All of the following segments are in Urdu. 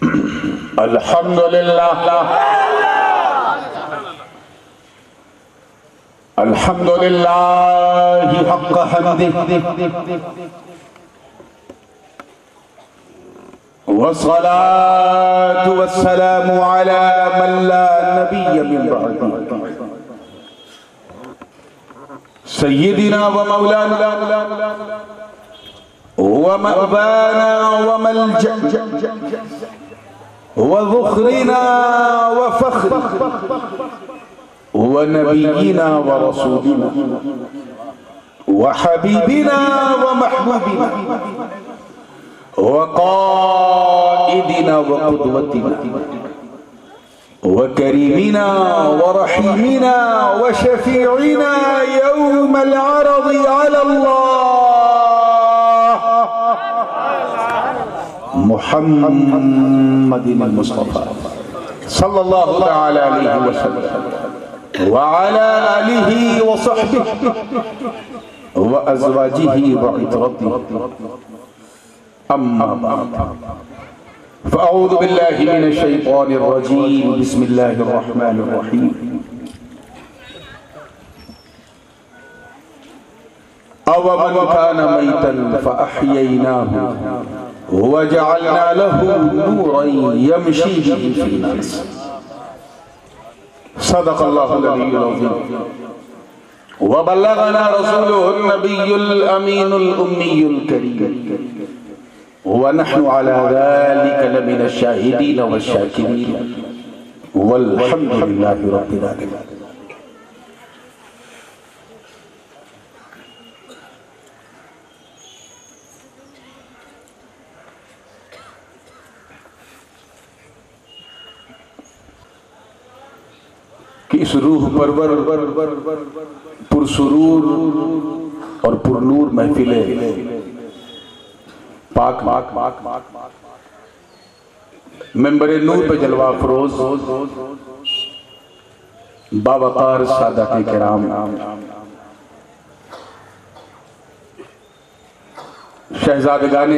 الحمدللہ الحمدللہ حق حمدہ والصلاة والسلام على من لا نبي من بعده سيدنا ومولانا ومأبانا وملجأ وذخرنا وفخرنا ونبينا ورسولنا وحبيبنا ومحبوبنا وقائدنا وقدوتنا وكريمنا ورحيمنا وشفيعنا يوم العرض على الله محمد المصطفى صلى الله تعالى عليه وسلم وعلى آله وصحبه وأزواجه وعطرته أما بعد فأعوذ بالله من الشيطان الرجيم بسم الله الرحمن الرحيم أَوَمَنْ كَانَ مَيْتًا فَأَحْيَيْنَاهُ وَجَعَلْنَا لَهُ نُورًا يَمْشِي بِهِ فِي النَّاسِ صدق الله العلي العظيم وبلغنا رسوله النبي الأمين الأمي الكريم ونحن على ذلك لمن الشاهدين والشاكرين والحمد لله رب العالمين. کہ اس روح پرور پرسرور اور پرنور محفل پاک ممبر نور پہ جلوہ افروز باوقار سادات کرام شہزادگان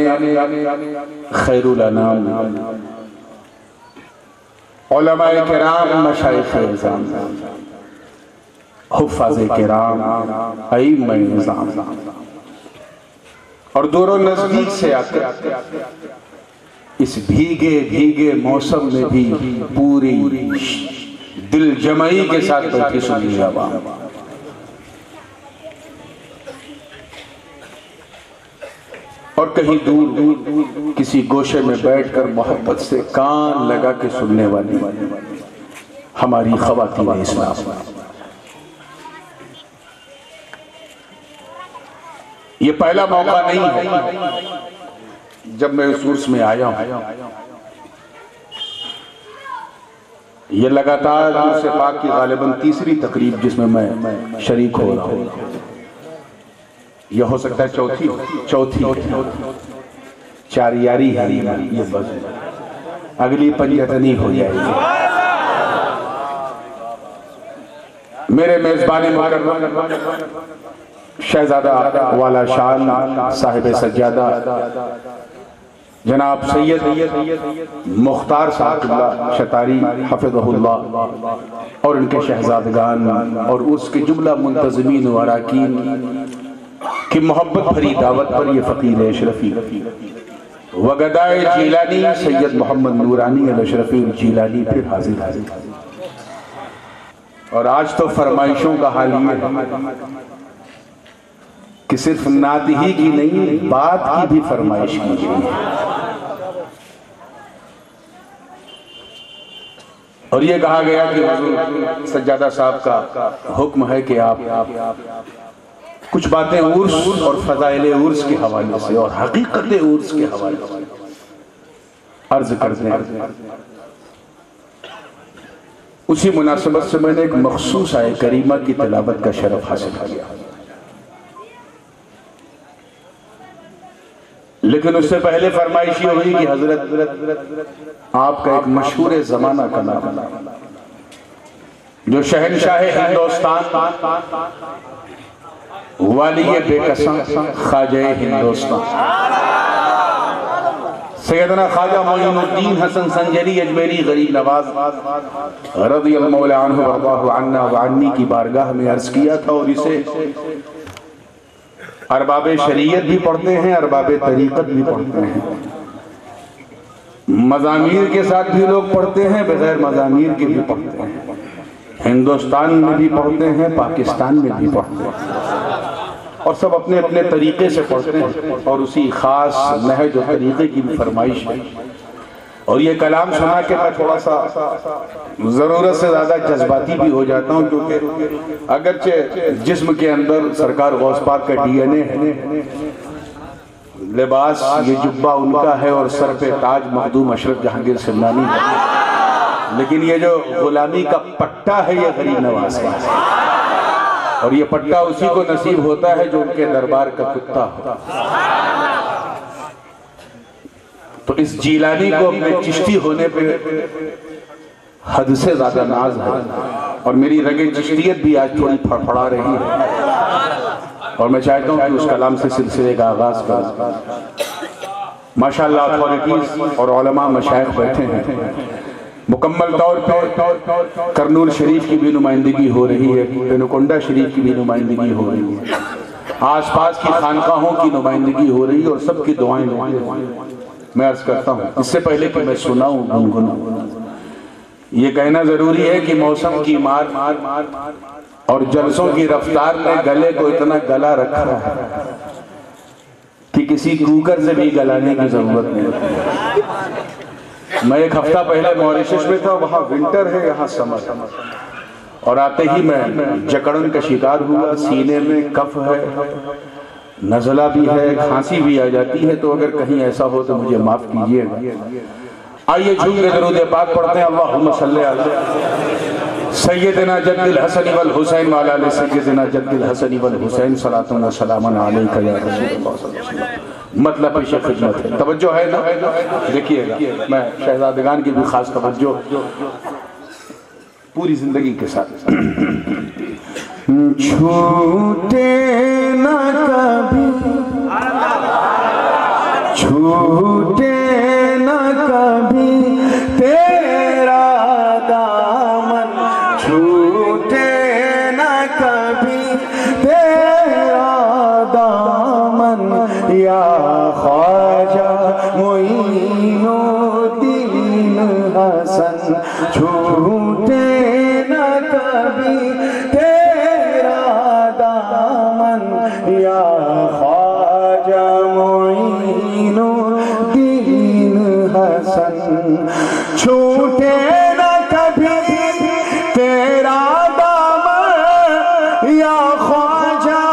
خیر الانام علماء کرام مشایخ نظام حفاظ کرام ائمہ نظام اور دور و نزدیک سے آتے اس بھیگے موسم میں بھی پوری دل جمعی کے ساتھ بیٹھی سنی عوام اور کہیں دور کسی گوشے میں بیٹھ کر محبت سے کان لگا کے سننے والی ہماری خواتین اسلام. یہ پہلا موقع نہیں ہے جب میں اس عرس میں آیا ہوں. یہ لگاتار عرس پاک کی غالباً تیسری تقریب جس میں میں شریک ہو رہا ہوں. یہ ہو سکتا ہے چوتھی چار یاری ہے یہ بس اگلی پنجتنی ہو جائے گی. میرے میزبان مکرم شہزادہ والا شان صاحب سجادہ جناب سید مختار صاحب اللہ شتاری حفظہ اللہ اور ان کے شہزادگان اور اس کے جملہ منتظمین و اراکین کی محبت بھری دعوت پر یہ فقیر اشرفی وگدائے جیلانی سید محمد نورانی الاشرفی الجیلانی پھر حاضر اور آج تو فرمائشوں کا حال یہ ہے کہ صرف نعت ہی کی نہیں بات کی بھی فرمائش کی گئی ہے. اور یہ کہا گیا کہ حضور سجادہ صاحب کا حکم ہے کہ آپ کچھ باتیں عرس اور فضائل عرس کے حوالے سے اور حقیقت عرس کے حوالے سے عرض کرتے ہیں. اسی مناسبت سے میں نے ایک مخصوص آیہ کریمہ کی تلاوت کا شرف حاصل کیا. لیکن اس سے پہلے فرمائش یہ ہوئی کہ حضرت آپ کا ایک مشہور زمانہ کا نام جو شہنشاہ ہندوستان والی بے قسم خواجہ ہندوستان سیدنا خواجہ معین الدین حسن سنجری اجمیری غریب نواز رضی اللہ عنہ وارضاہ عنا وعنی کی بارگاہ میں عرض کیا تھا، اور اسے ارباب شریعت بھی پڑھتے ہیں، ارباب طریقت بھی پڑھتے ہیں، مزامیر کے ساتھ بھی لوگ پڑھتے ہیں، بغیر مزامیر کے بھی پڑھتے ہیں، ہندوستان میں بھی پڑھتے ہیں، پاکستان میں بھی پڑھتے ہیں، اور سب اپنے اپنے طریقے سے پڑھتے ہیں، اور اسی خاص نہج و طریقے کی بھی فرمائش ہے۔ اور یہ کلام سنا کہ میں تھوڑا سا ضرورت سے زیادہ جذباتی بھی ہو جاتا ہوں، کیونکہ اگرچہ جسم کے اندر سرکار غوث پاک کا ڈی این اے ہے، لباس یہ جبہ ان کا ہے، اور سر پہ تاج مخدوم اشرف جہانگیر سمنانی ہے، لیکن یہ جو غلامی کا پٹا ہے یہ غریب نواز کا ہے، اور یہ پٹا اسی کو نصیب ہوتا ہے جو ان کے دربار کا کتا ہوتا ہے۔ تو اس جیلانی کو اپنے چشتی ہونے پہ حد سے زیادہ ناز ہے، اور میری رگِ چشتیت بھی آج تھوڑی پھڑپھڑا رہی ہے، اور میں چاہتا ہوں کہ اس کلام سے سلسلے کا آغاز کریں۔ ماشاءاللہ اتھارٹیز اور علماء مشائخ بیٹھے ہیں، مکمل طور پہ کرنول شریف کی بھی نمائندگی ہو رہی ہے، پینوکنڈا شریف کی بھی نمائندگی ہو رہی ہے، آس پاس کی خانقاہوں کی نمائندگی ہو رہی ہے، اور سب کی دعائیں میں عرض کرتا ہوں۔ اس سے پہلے کہ میں سناؤں گنگنا، یہ کہنا ضروری ہے کہ موسم کی مار اور جلسوں کی رفتار نے گلے کو اتنا گلا رکھا ہے کہ کسی کوکر سے بھی گلانے کی ضرورت نہیں۔ میں ایک ہفتہ پہلے موریشس میں تھا، وہاں ونٹر ہے، یہاں سمر، اور آتے ہی میں جکڑن کا شکار ہوا، سینے میں کف ہے، نزلہ بھی ہے، کھانسی بھی آ جاتی ہے، تو اگر کہیں ایسا ہو تو مجھے معاف کیجئے گا۔ آئیے جھوم کے درود پاک پڑھتے ہیں، اللہم صلی علی سیدنا جد الحسن والحسین وعلی آل سیدنا جد الحسن والحسین صلاۃ و سلام علیک یا رسول اللہ صلی اللہ علیہ وسلم۔ مطلب پیش خدمت ہے، توجہ ہے نا؟ دیکھیے گا، میں شہزادگان کی بھی خاص توجہ پوری زندگی کے ساتھ۔ چھوٹے نہ کبھی، چھوٹے نہ کبھی تیرا دامن، چھوٹے نہ کبھی تیرا دامن، یا خواجہ معین الدین حسن، چھوٹے نہ کبھی تیرا دامن، یا خواجہ معین الدین حسن، چھوٹے نہ کبھی تیرا دامن، یا خواجہ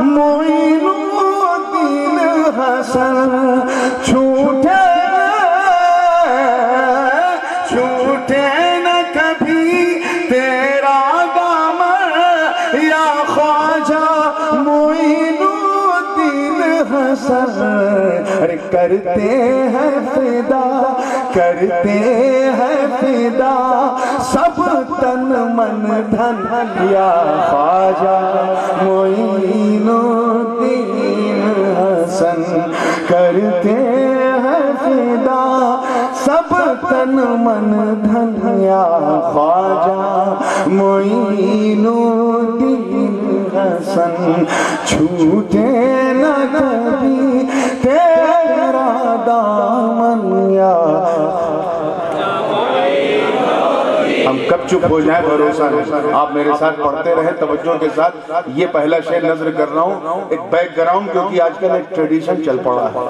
معین الدین حسن، چھوٹے نہ کبھی تیرا دامن، یا خواجہ معین الدین حسن، کرتے ہیں فدا، کرتے ہیں فدا سب تن من دھن، یا خواجہ معین الدین حسن، کرتے ہیں فدا سب تن من دھن، یا خواجہ معین الدین حسن، چھوٹے نہ کبھی تیرا دامن، یا ہم کب چپ ہو جائیں بھروسہ نہیں، آپ میرے ساتھ پڑھتے رہیں توجہ کے ساتھ۔ یہ پہلا شعر نظر کر رہا ہوں، ایک بیک گراؤنڈ، کیونکہ آج کل ایک ٹریڈیشن چل پڑا ہے،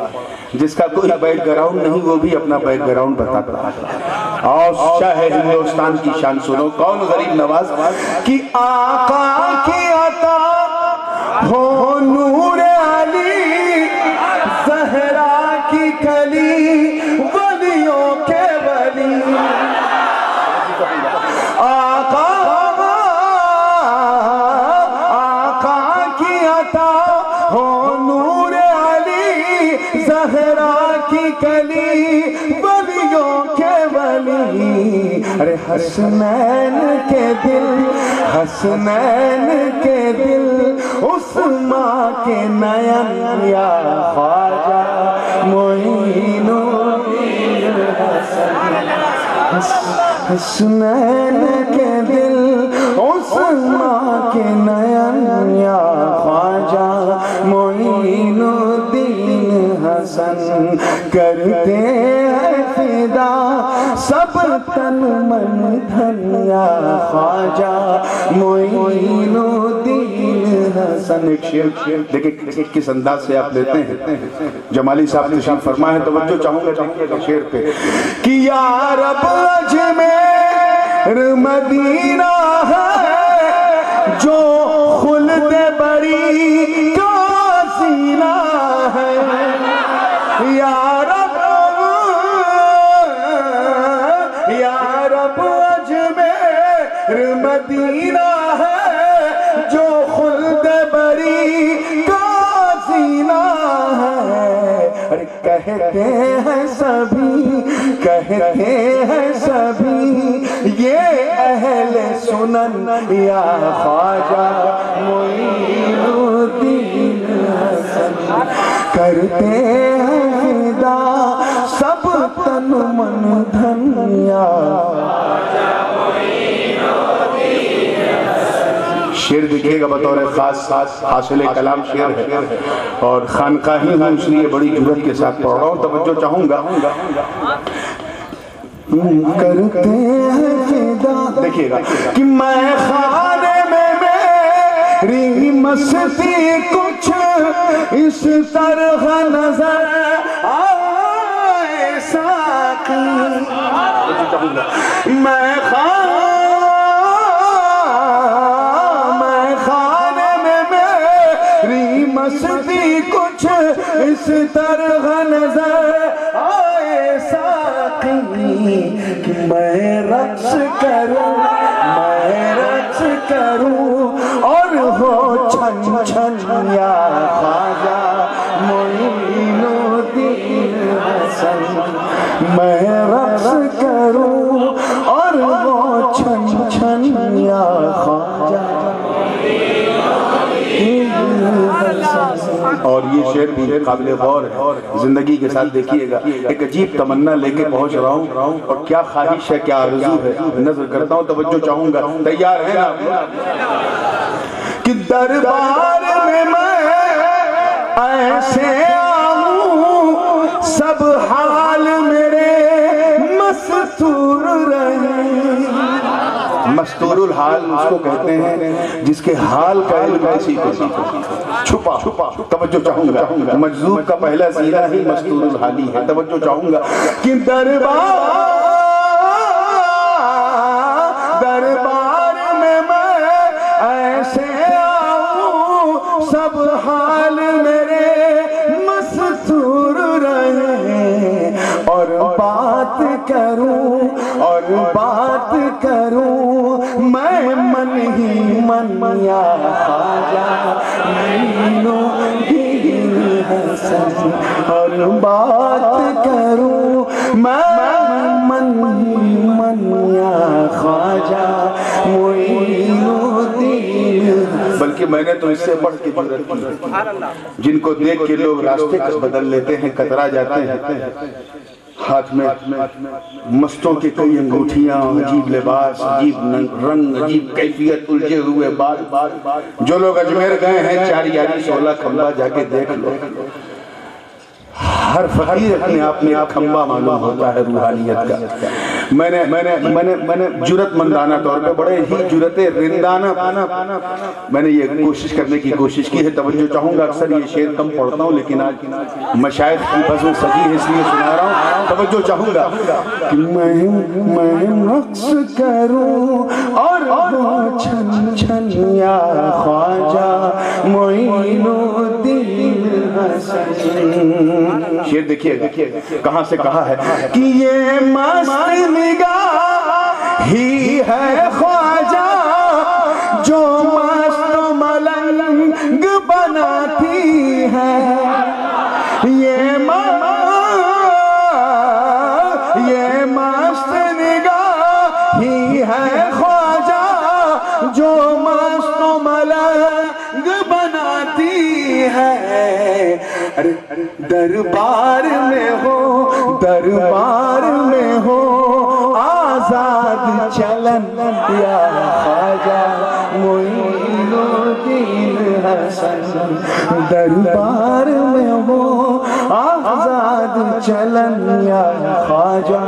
جس کا کوئی بیک گراؤنڈ نہیں وہ بھی اپنا بیک گراؤنڈ بتاتا ہے۔ اور شاہ ہندوستان کی شان سنو، کون غریب نواز کہ آقا کی عطا ہو نور علی، زہرا کی کلی ولیوں کے ولی، آقا کی عطا ہو نور علی، زہرا کی کلی ولیوں کے ولی، ارے حسنین کے دل، حسنین کے دل اس ماں کے نین، یا خواجہ معین حسنین کے دل عثمان کے نین یا خواجہ معین الدین حسن کرتے ہیں فدا سب تن من دھن یا خواجہ معین الدین حسن. ایک شعر دیکھیں کس انداز سے آپ لیتے ہیں. جمالی صاحب تشریف فرما ہے, توجہ چاہوں گا شعر پہ کہ یا رب اجمیر مدینہ ہے جو خلد بری کا سینہ ہے. یا رب اجمیر مدینہ ہے جو خلد بری کا سینہ ہے. کہتے ہیں سبھی یہ اہل سنن یا خواجہ معین الدین حسن کرتے ہیں فدا سب تن من دھن یا شعر دیکھیے گا بطور خاص حاصل کلام شعر ہے اور خانقاہی ہوں اس لیے بڑی جرات کے ساتھ پڑھ رہا ہوں. توجہ چاہوں گا کرتے ہیں فدا دیکھیے گا کہ میں خانے میں میری مستی کچھ اس طرح نظر آئے ساقی. میں خانے میں میری مستی کچھ اس طرح نظر آئے ساقی کہ میں رقص کروں اور ہو چھن چھن یا خواجہ معین الدین حسن. میں رقص کروں اور ہو چھن چھن یا خواجہ. اور یہ شعر بھی قابل غور ہے, زندگی کے ساتھ دیکھیے گا. ایک عجیب تمنا لے کے پہنچ رہا ہوں اور کیا خواہش ہے, کیا آرزو ہے, نظر کرتا ہوں. توجہ چاہوں گا, تیار ہے نا کہ دربار میں ایسے آؤں سب حال میرے مستور رہے. مستور الحال اس کو کہتے ہیں جس کے حال کا علم کسی کو چھپا. توجہ چاہوں گا, مجذوب کا پہلا صیغہ ہی مستور الحالی ہے. توجہ چاہوں گا کہ دربار میں ایسے آؤں سب حال میرے مستور رہے اور بات کروں میں من ہی من یا خواجہ معین الدین حسن. اور بات کروں میں من ہی من یا خواجہ معین الدین. بلکہ میں نے تو اس سے بڑھ کے جرات کی, جن کو دیکھ کے لوگ راستے بدل لیتے ہیں, کترا جاتے ہیں. ہاتھ میں مستوں کے کئی انگوٹھیاں, عجیب لباس, عجیب رنگ, عجیب کیفیت, الجھے ہوئے بال. جو لوگ اجمیر گئے ہیں 4 یاری 16 کھمبا جا کے دیکھ لو. ہر فقیر اپنے آپ میں کھمبا معلوم ہوتا ہے روحانیت کا. میں نے جرت مندانہ طور پہ بڑے ہی جرت رندانہ میں نے یہ کوشش کرنے کی کوشش کی ہے. توجہ چاہوں گا, اکثر یہ شعر کم پڑھتا ہوں لیکن آج مشائخ کی بزم سجی ہے اس لیے سنا رہا ہوں. توجہ چاہوں گا کہ میں رقص کروں اور ہو چھن چھن یا خواجہ معین الدین حسن. شعر دیکھیے گا کہاں سے کہا ہے کہ یہ مست نگاہ ہی ہے خواجہ جو مست و ملنگ بناتی ہے. یہ مست نگاہ ہی ہے خواجہ جو مست و ملنگ بناتی ہے. دربار میں ہو چلن یا خواجہ معین الدین حسن، دربار میں وہ آزاد چلن یا خواجہ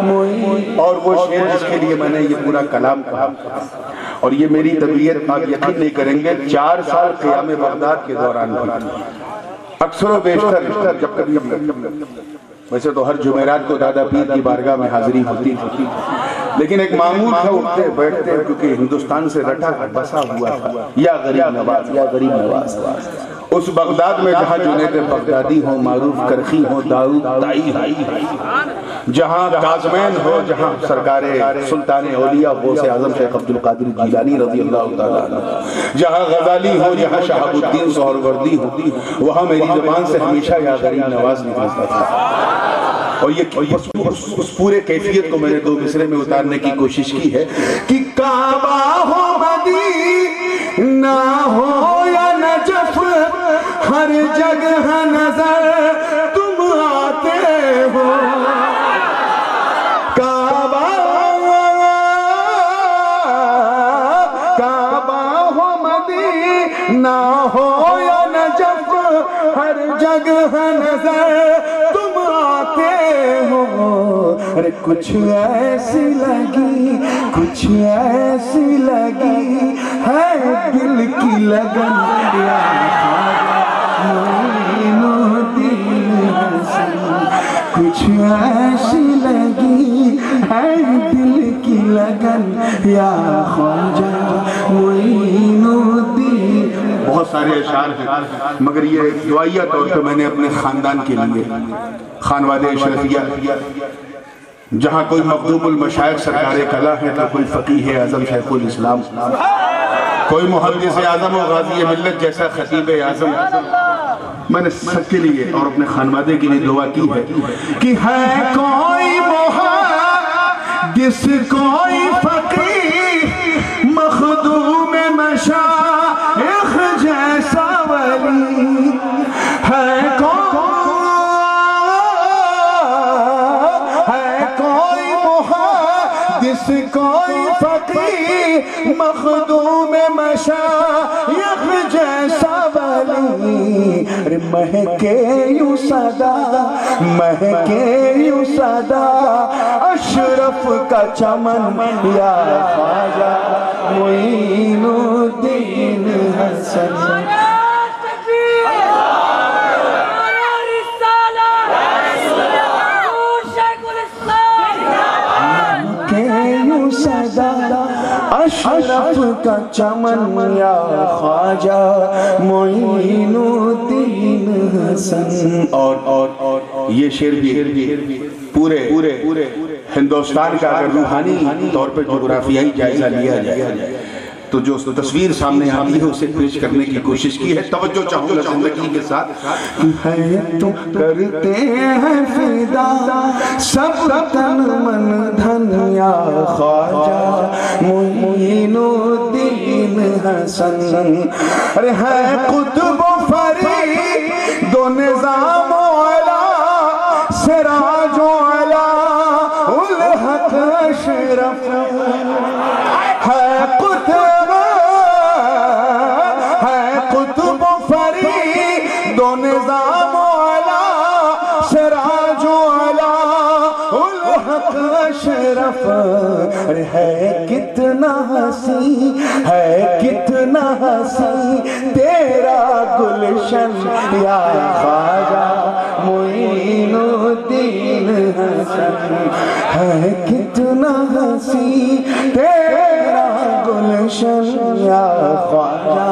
معین۔ اور وہ شعر جس کے لیے میں نے یہ پورا کلام کہا، اور یہ میری طبیعت آپ یقین نہیں کریں گے 4 سال قیام بغداد کے دوران بھی اکثر و بیشتر جب کبھی ویسے تو ہر جمعرات کو دادا پیر کی بارگاہ میں حاضری ہوتی تھی، لیکن ایک معمول تھا اٹھتے بیٹھتے کیونکہ ہندوستان سے رٹا بسا ہوا تھا، یا غریب نواز یا غریب نواز، اس بغداد میں جہاں جنید بغدادی ہو، معروف کرخی ہو، داؤد تائی ہو، جہاں کاظمین ہو، جہاں سرکار سلطان اولیاء غوث اعظم شیخ عبد القادر جیلانی رضی اللہ تعالیٰ عنہ، جہاں غزالی ہو، جہاں شہاب الدین سہروردی ہو، وہاں میری زبان سے ہمیشہ یا غریب نواز نکلتا تھا۔ اور یہ اس پورے کیفیت کو میں نے 2 مصرے میں اتارنے کی کوشش کی ہے کہ کعبہ ہو مدینہ ہو یا نجف، ہر جگہ نظر تم آتے ہو، کعبہ ہو مدینہ ہو یا نجف، ہر جگہ نظر تم آتے ہو۔ ارے کچھ ایسی لگی، کچھ ایسی لگی ہے دل کی لگن یا خواجہ معین الدین حسن، کچھ ایسی لگی ہے دل کی لگن یا خواجہ معین الدین۔ بہت سارے اشعار ہیں، مگر یہ دعائیہ طور پہ میں نے اپنے خاندان کے لیے، خانواد اشرفیہ، جہاں کوئی مخدوم المشائخ سرکار کلا ہے تو کوئی فقیہ اعظم شیخ الاسلام، کوئی محدث اعظم و غازی ملت جیسا خطیب اعظم، میں نے سب کے لیے اور اپنے خانوادے کے لیے دعا کی ہے کہ ہے کوئی محدث، کوئی فقیہ، مخدوم مشائخ جیسا ولی، ہے کوئی محدث، کوئی فقیہ، مخدوم مشائخ جیسا ولی، مہکے یوں صدا، مہکے یوں صدا اشرف کا چمن یا خواجہ معین الدین حسن۔ اشرف کا چمن یا خواجہ معین الدین حسن۔ اور یہ شعر بھی پورے ہندوستان کا اگر روحانی طور پر جغرافیائی جائزہ لیا جائے تو جو تصویر سامنے آتی ہے اسے پیش کرنے کی کوشش کی ہے۔ توجہ چاہوں گا زندگی کے ساتھ، ہے تو کرتے ہیں فدا سب تن من دھن یا خواجہ معین الدین حسن، ارے ہے قطب و فرید و نظام و علا، سراج و علا الحق اشرف، ہے قطب و فرید و نظام و علا، سراج و علا الحق اشرف، ہے کتنا حسین، ہے کتنا حسین تیرا گلشن یا خواجہ معین الدین حسن، ہے کتنا حسین تیرا گلشن یا خواجہ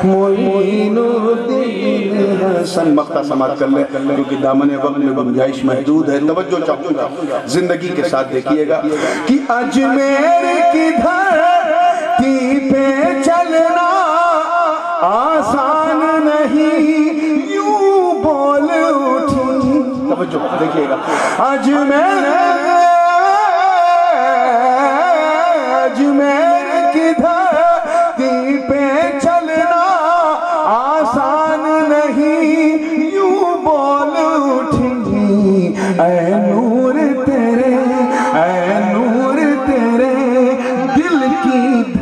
معین الدین حسن۔ مقطع سماعت کر لیں کیونکہ دامن وقت میں گنجائش محدود ہے۔ توجہ چاہوں گا زندگی کے ساتھ دیکھیے گا کہ اجمیر کی دھرتی پہ چلنا آسان نہیں، یوں بول اٹھی، توجہ دیکھیے گا، اجمیر کی دھرتی پہ چلنا آسان نہیں، یوں بول اٹھی، اے نور تیرے، اے نور تیرے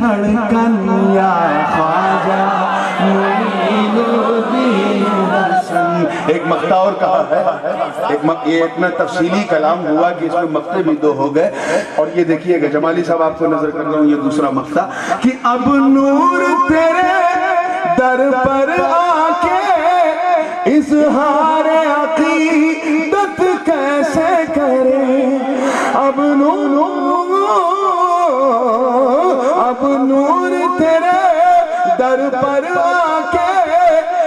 دھڑکن یا خواجہ معین الدین حسن. ایک مقطع اور کہا ہے، یہ اتنا تفصیلی کلام ہوا کہ اس میں مقطع بھی دو ہو گئے. اور یہ دیکھیے گا جمالی صاحب آپ کو نظر کر رہا ہوں، یہ دوسرا مقطع کہ اب نور تیرے در پر آ کے اظہار عقیدت کیسے کرے. اب نور تیرے در پر آ کے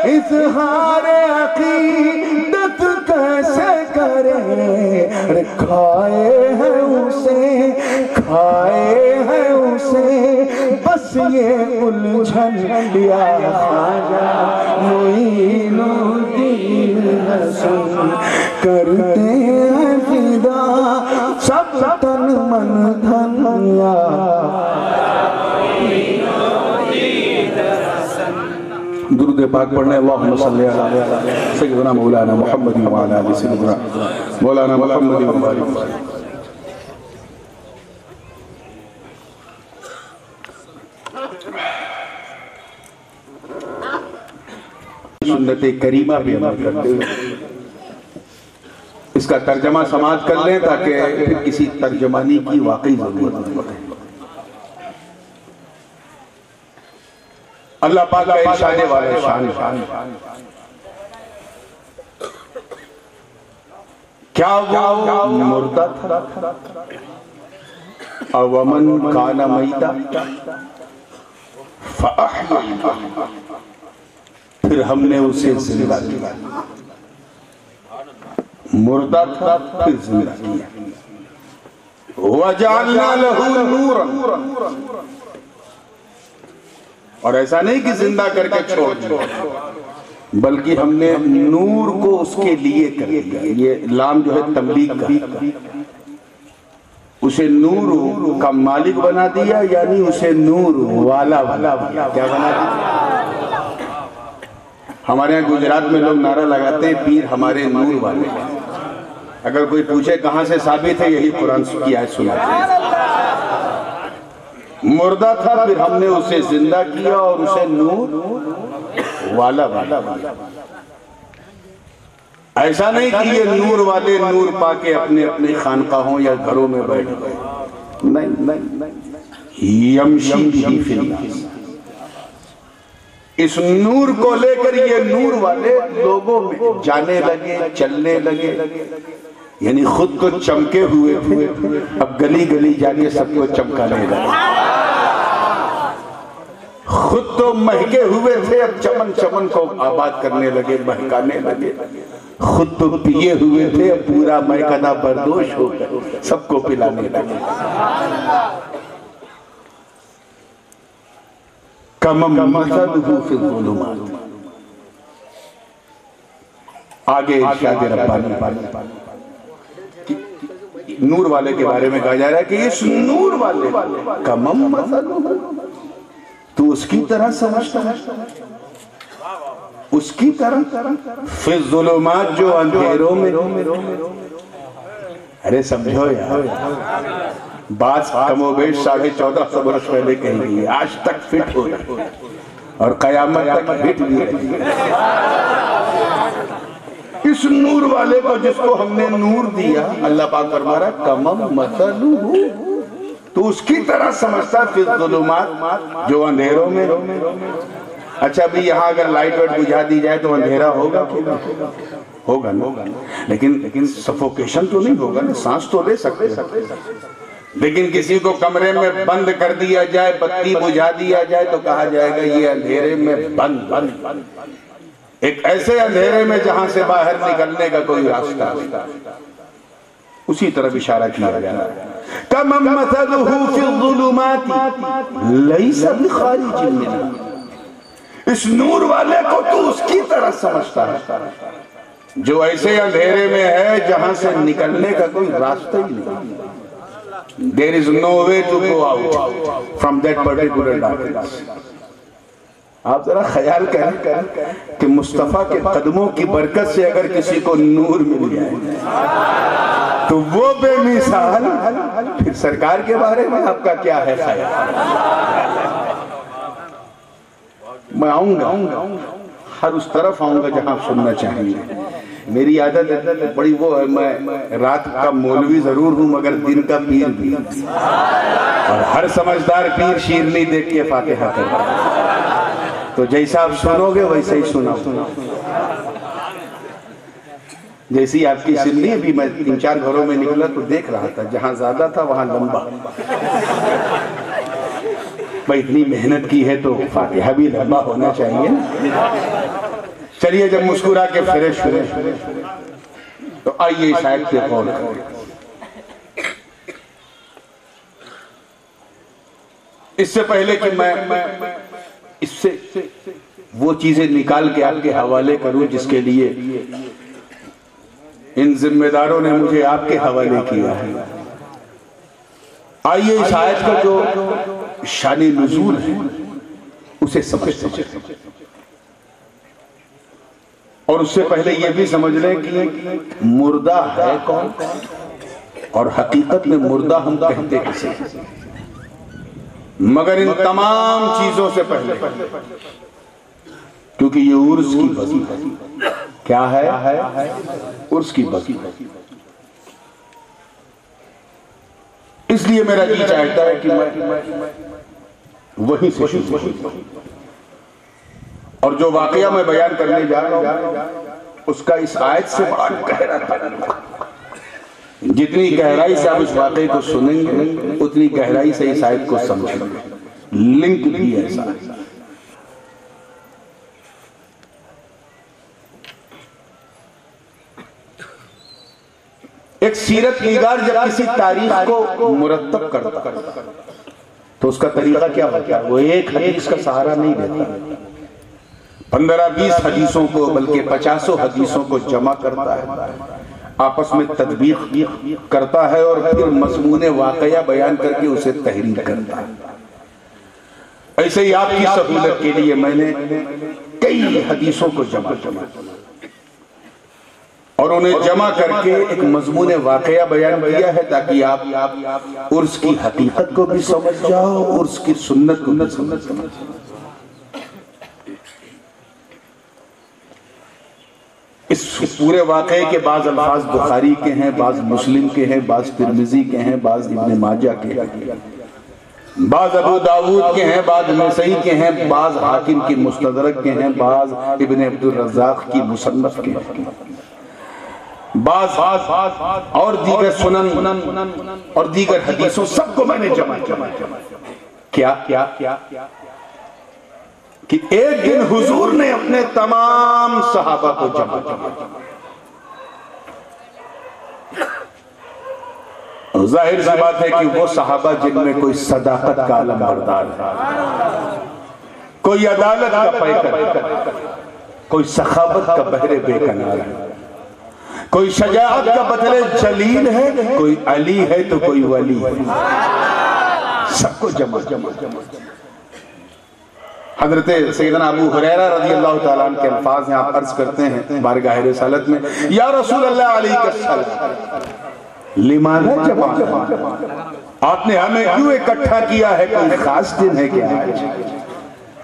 اظہار عقیدت کیسے کرے. کھائے ہیں اسے بس یہ الجھن یا خواجہ معین الدین حسن. کرتے ہیں فدا سب تن من دھن یا درود پاک پڑھنے. اللہم صلی علی سیدنا مولانا محمد وعلی آل سیدنا مولانا محمد وبارک. سنت کریمہ بھی عمل کرتے ہوئے اس کا ترجمہ سماعت کر لیں تاکہ پھر کسی ترجمانی کی واقعی ضرورت نہ پڑے. اللہ پاک کا ارشاد والے شان کیا وہ مردہ تھا ومن کان میتا فأحیینا پھر ہم نے اسے زندہ کیا. مردہ تھا پھر زندہ کیا. وَجَعَلْنَا لَهُ نُورًا اور ایسا نہیں کہ زندہ کر کے چھوڑ دیا بلکہ ہم نے نور کو اس کے لیے کر دیا. یہ لام جو ہے تملیغ کا، اسے نور کا مالک بنا دیا، یعنی اسے نور والا بنا دیا. کیا بنا دیا؟ ہمارے یہاں گجرات میں لوگ نعرہ لگاتے ہیں پیر ہمارے نور والے. اگر کوئی پوچھے کہاں سے ثابت ہے، یہی قرآن کی آیت سناتے ہیں. مردہ تھا پھر ہم نے اسے زندہ کیا اور اسے نور والا بنا. ایسا نہیں کہ یہ نور والے نور پا کے اپنے اپنے خانقاہوں یا گھروں میں بیٹھ گئے. نہیں، یمشی بھی فی الناس. اس نور کو لے کر یہ نور والے لوگوں میں جانے لگے، چلنے لگے. یعنی خود کو چمکے ہوئے تھے، اب گلی گلی جا کے سب کو چمکانے لگے. خود تو مہکے ہوئے تھے، اب چمن چمن کو آباد کرنے لگے، مہکانے لگے. خود تو پیے ہوئے تھے، اب پورا مہکنا بردوش ہو کر سب کو پلانے لگے. کمم مثلہ فی الظلمات. آگے ارشاد ربانی نور والے کے بارے میں کہا جا رہا ہے کہ اس نور والے کمم مثلہ تو اس کی طرح سمجھتا ہے، اس کی طرح فی الظلمات جو اندھیروں میں. ارے سمجھو یار، بات کم و بیش 1450 برس پہلے کہیں گئی، آج تک فٹ ہو رہی ہے اور قیامت تک ہٹ بھی رہی ہے. اس نور والے کو جس کو ہم نے نور دیا، اللہ پاک فرما رہا ہے کمم مثلہ تو اس کی طرح سمجھتا فی الظلمات جو اندھیروں میں. اچھا ابھی یہاں اگر لائٹ وائٹ بجھا دی جائے تو اندھیرا ہوگا کیا؟ ہوگا نا، لیکن سفوکیشن تو نہیں ہوگا نا، سانس تو لے سکتے. لیکن کسی کو کمرے میں بند کر دیا جائے، بتی بجھا دیا جائے تو کہا جائے گا یہ اندھیرے میں بند. ایک ایسے اندھیرے میں جہاں سے باہر نکلنے کا کوئی راستہ نہیں. اسی طرف اشارہ کیا گیا کمم مثلہ فی الظلمات لیس بخارج منہا. اس نور والے کو تو اس کی طرح سمجھتا ہے جو ایسے اندھیرے میں ہے جہاں سے نکلنے کا کوئی راستہ ہی نہیں. There is no way to go out from that particular darkness. آپ ذرا خیال کریں کہ مصطفیٰ کے قدموں کی برکت سے اگر کسی کو نور مل جائے تو وہ بے مثال، پھر سرکار کے بارے میں آپ کا کیا ہے خیال؟ میں آؤں گا، ہر اس طرف آؤں گا جہاں سننا چاہیں گے۔ میری عادت بڑی وہ ہے، میں رات کا مولوی ضرور ہوں مگر دن کا پیر بھی، اور ہر سمجھدار پیر شیرنی دیکھ کے فاتحہ کرتا ہے، تو جیسا آپ سنو گے ویسے ہی سنا۔ جیسی آپ کی سننی، ابھی میں 3-4 گھروں میں نکلا تو دیکھ رہا تھا، جہاں زیادہ تھا وہاں لمبا۔ میں اتنی محنت کی ہے تو فاتحہ بھی لمبا ہونا چاہیے۔ چلیے جب مسکرا کے فریش ہوئے تو آئیے اس آیت پہ غور کریں۔ اس سے پہلے کہ میں اس سے وہ چیزیں نکال کے آپ کے حوالے کروں جس کے لیے ان ذمہ داروں نے مجھے آپ کے حوالے کیا ہے، آئیے اس آیت کا جو شان نزول ہے اسے سمجھتے ہیں، اور اس سے پہلے یہ بھی سمجھ لیں کہ مردہ ہے کون، اور حقیقت میں مردہ ہم کہتے کسے، مگر ان تمام چیزوں سے پہلے کیونکہ یہ عرس کی بزی ہے۔ کیا ہے؟ عرس کی بزی۔ اس لیے میرا جی چاہتا ہے کہ میں وہیں سے شروع کروں، اور جو واقعہ میں بیان کرنے جا رہا ہوں اس کا اس آیت سے بڑا گہرا تعلق ہے۔ جتنی گہرائی سے آپ اس واقعے کو سنیں گے اتنی گہرائی سے اس آیت کو سمجھیں گے، لنک بھی ایسا ہے۔ ایک سیرت نگار جب کسی تاریخ کو مرتب کرتا تو اس کا طریقہ کیا ہوتا ہے؟ وہ ایک حدیث کا سہارا نہیں دیتا، 15-20 حدیثوں کو بلکہ 50 حدیثوں کو جمع کرتا ہے، آپس میں تطبیق کرتا ہے، اور پھر مضمون واقعہ بیان کر کے اسے تحریر کرتا ہے۔ ایسے ہی آپ کی سہولت کے لیے میں نے کئی حدیثوں کو جمع کیا اور انہیں جمع کر کے ایک مضمون واقعہ بیان کیا ہے تاکہ آپ عرس کی حقیقت کو بھی سمجھ جاؤ، عرس کی سنت کو بھی سمجھ جاؤ۔ اس پورے واقعے کے بعض الفاظ بخاری کے ہیں، بعض مسلم کے ہیں، بعض ترمذی کے ہیں، بعض ابن ماجہ کے ہیں، بعض ابو داود کے ہیں، بعض نسائی کے ہیں، بعض حاکم کی مستدرک کے ہیں، بعض ابن عبد الرزاق کی مصنف کے ہیں، بعض اور دیگر سنن اور دیگر حدیثوں، سب کو میں نے جمع کیا کیا کہ ایک دن حضور نے اپنے تمام صحابہ کو جمع کیا۔ ظاہر سی بات ہے کہ وہ صحابہ جن میں کوئی صداقت کا علم بردار ہے، کوئی عدالت کا پیکر، کوئی سخاوت کا بحر بے کنار ہے، کوئی شجاعت کا بطل جلیل ہے، کوئی علی ہے تو کوئی ولی ہے، سب کو جمع۔ حضرت سیدنا ابو ہریرہ رضی اللہ تعالیٰ عنہ کے الفاظ ہیں، آپ عرض کرتے ہیں بارگاہ رسالت میں، یا رسول اللہ علیہ السلام لماذا جمعنا، آپ نے ہمیں کیوں اکٹھا کیا ہے، کوئی خاص دن ہے کیا آج؟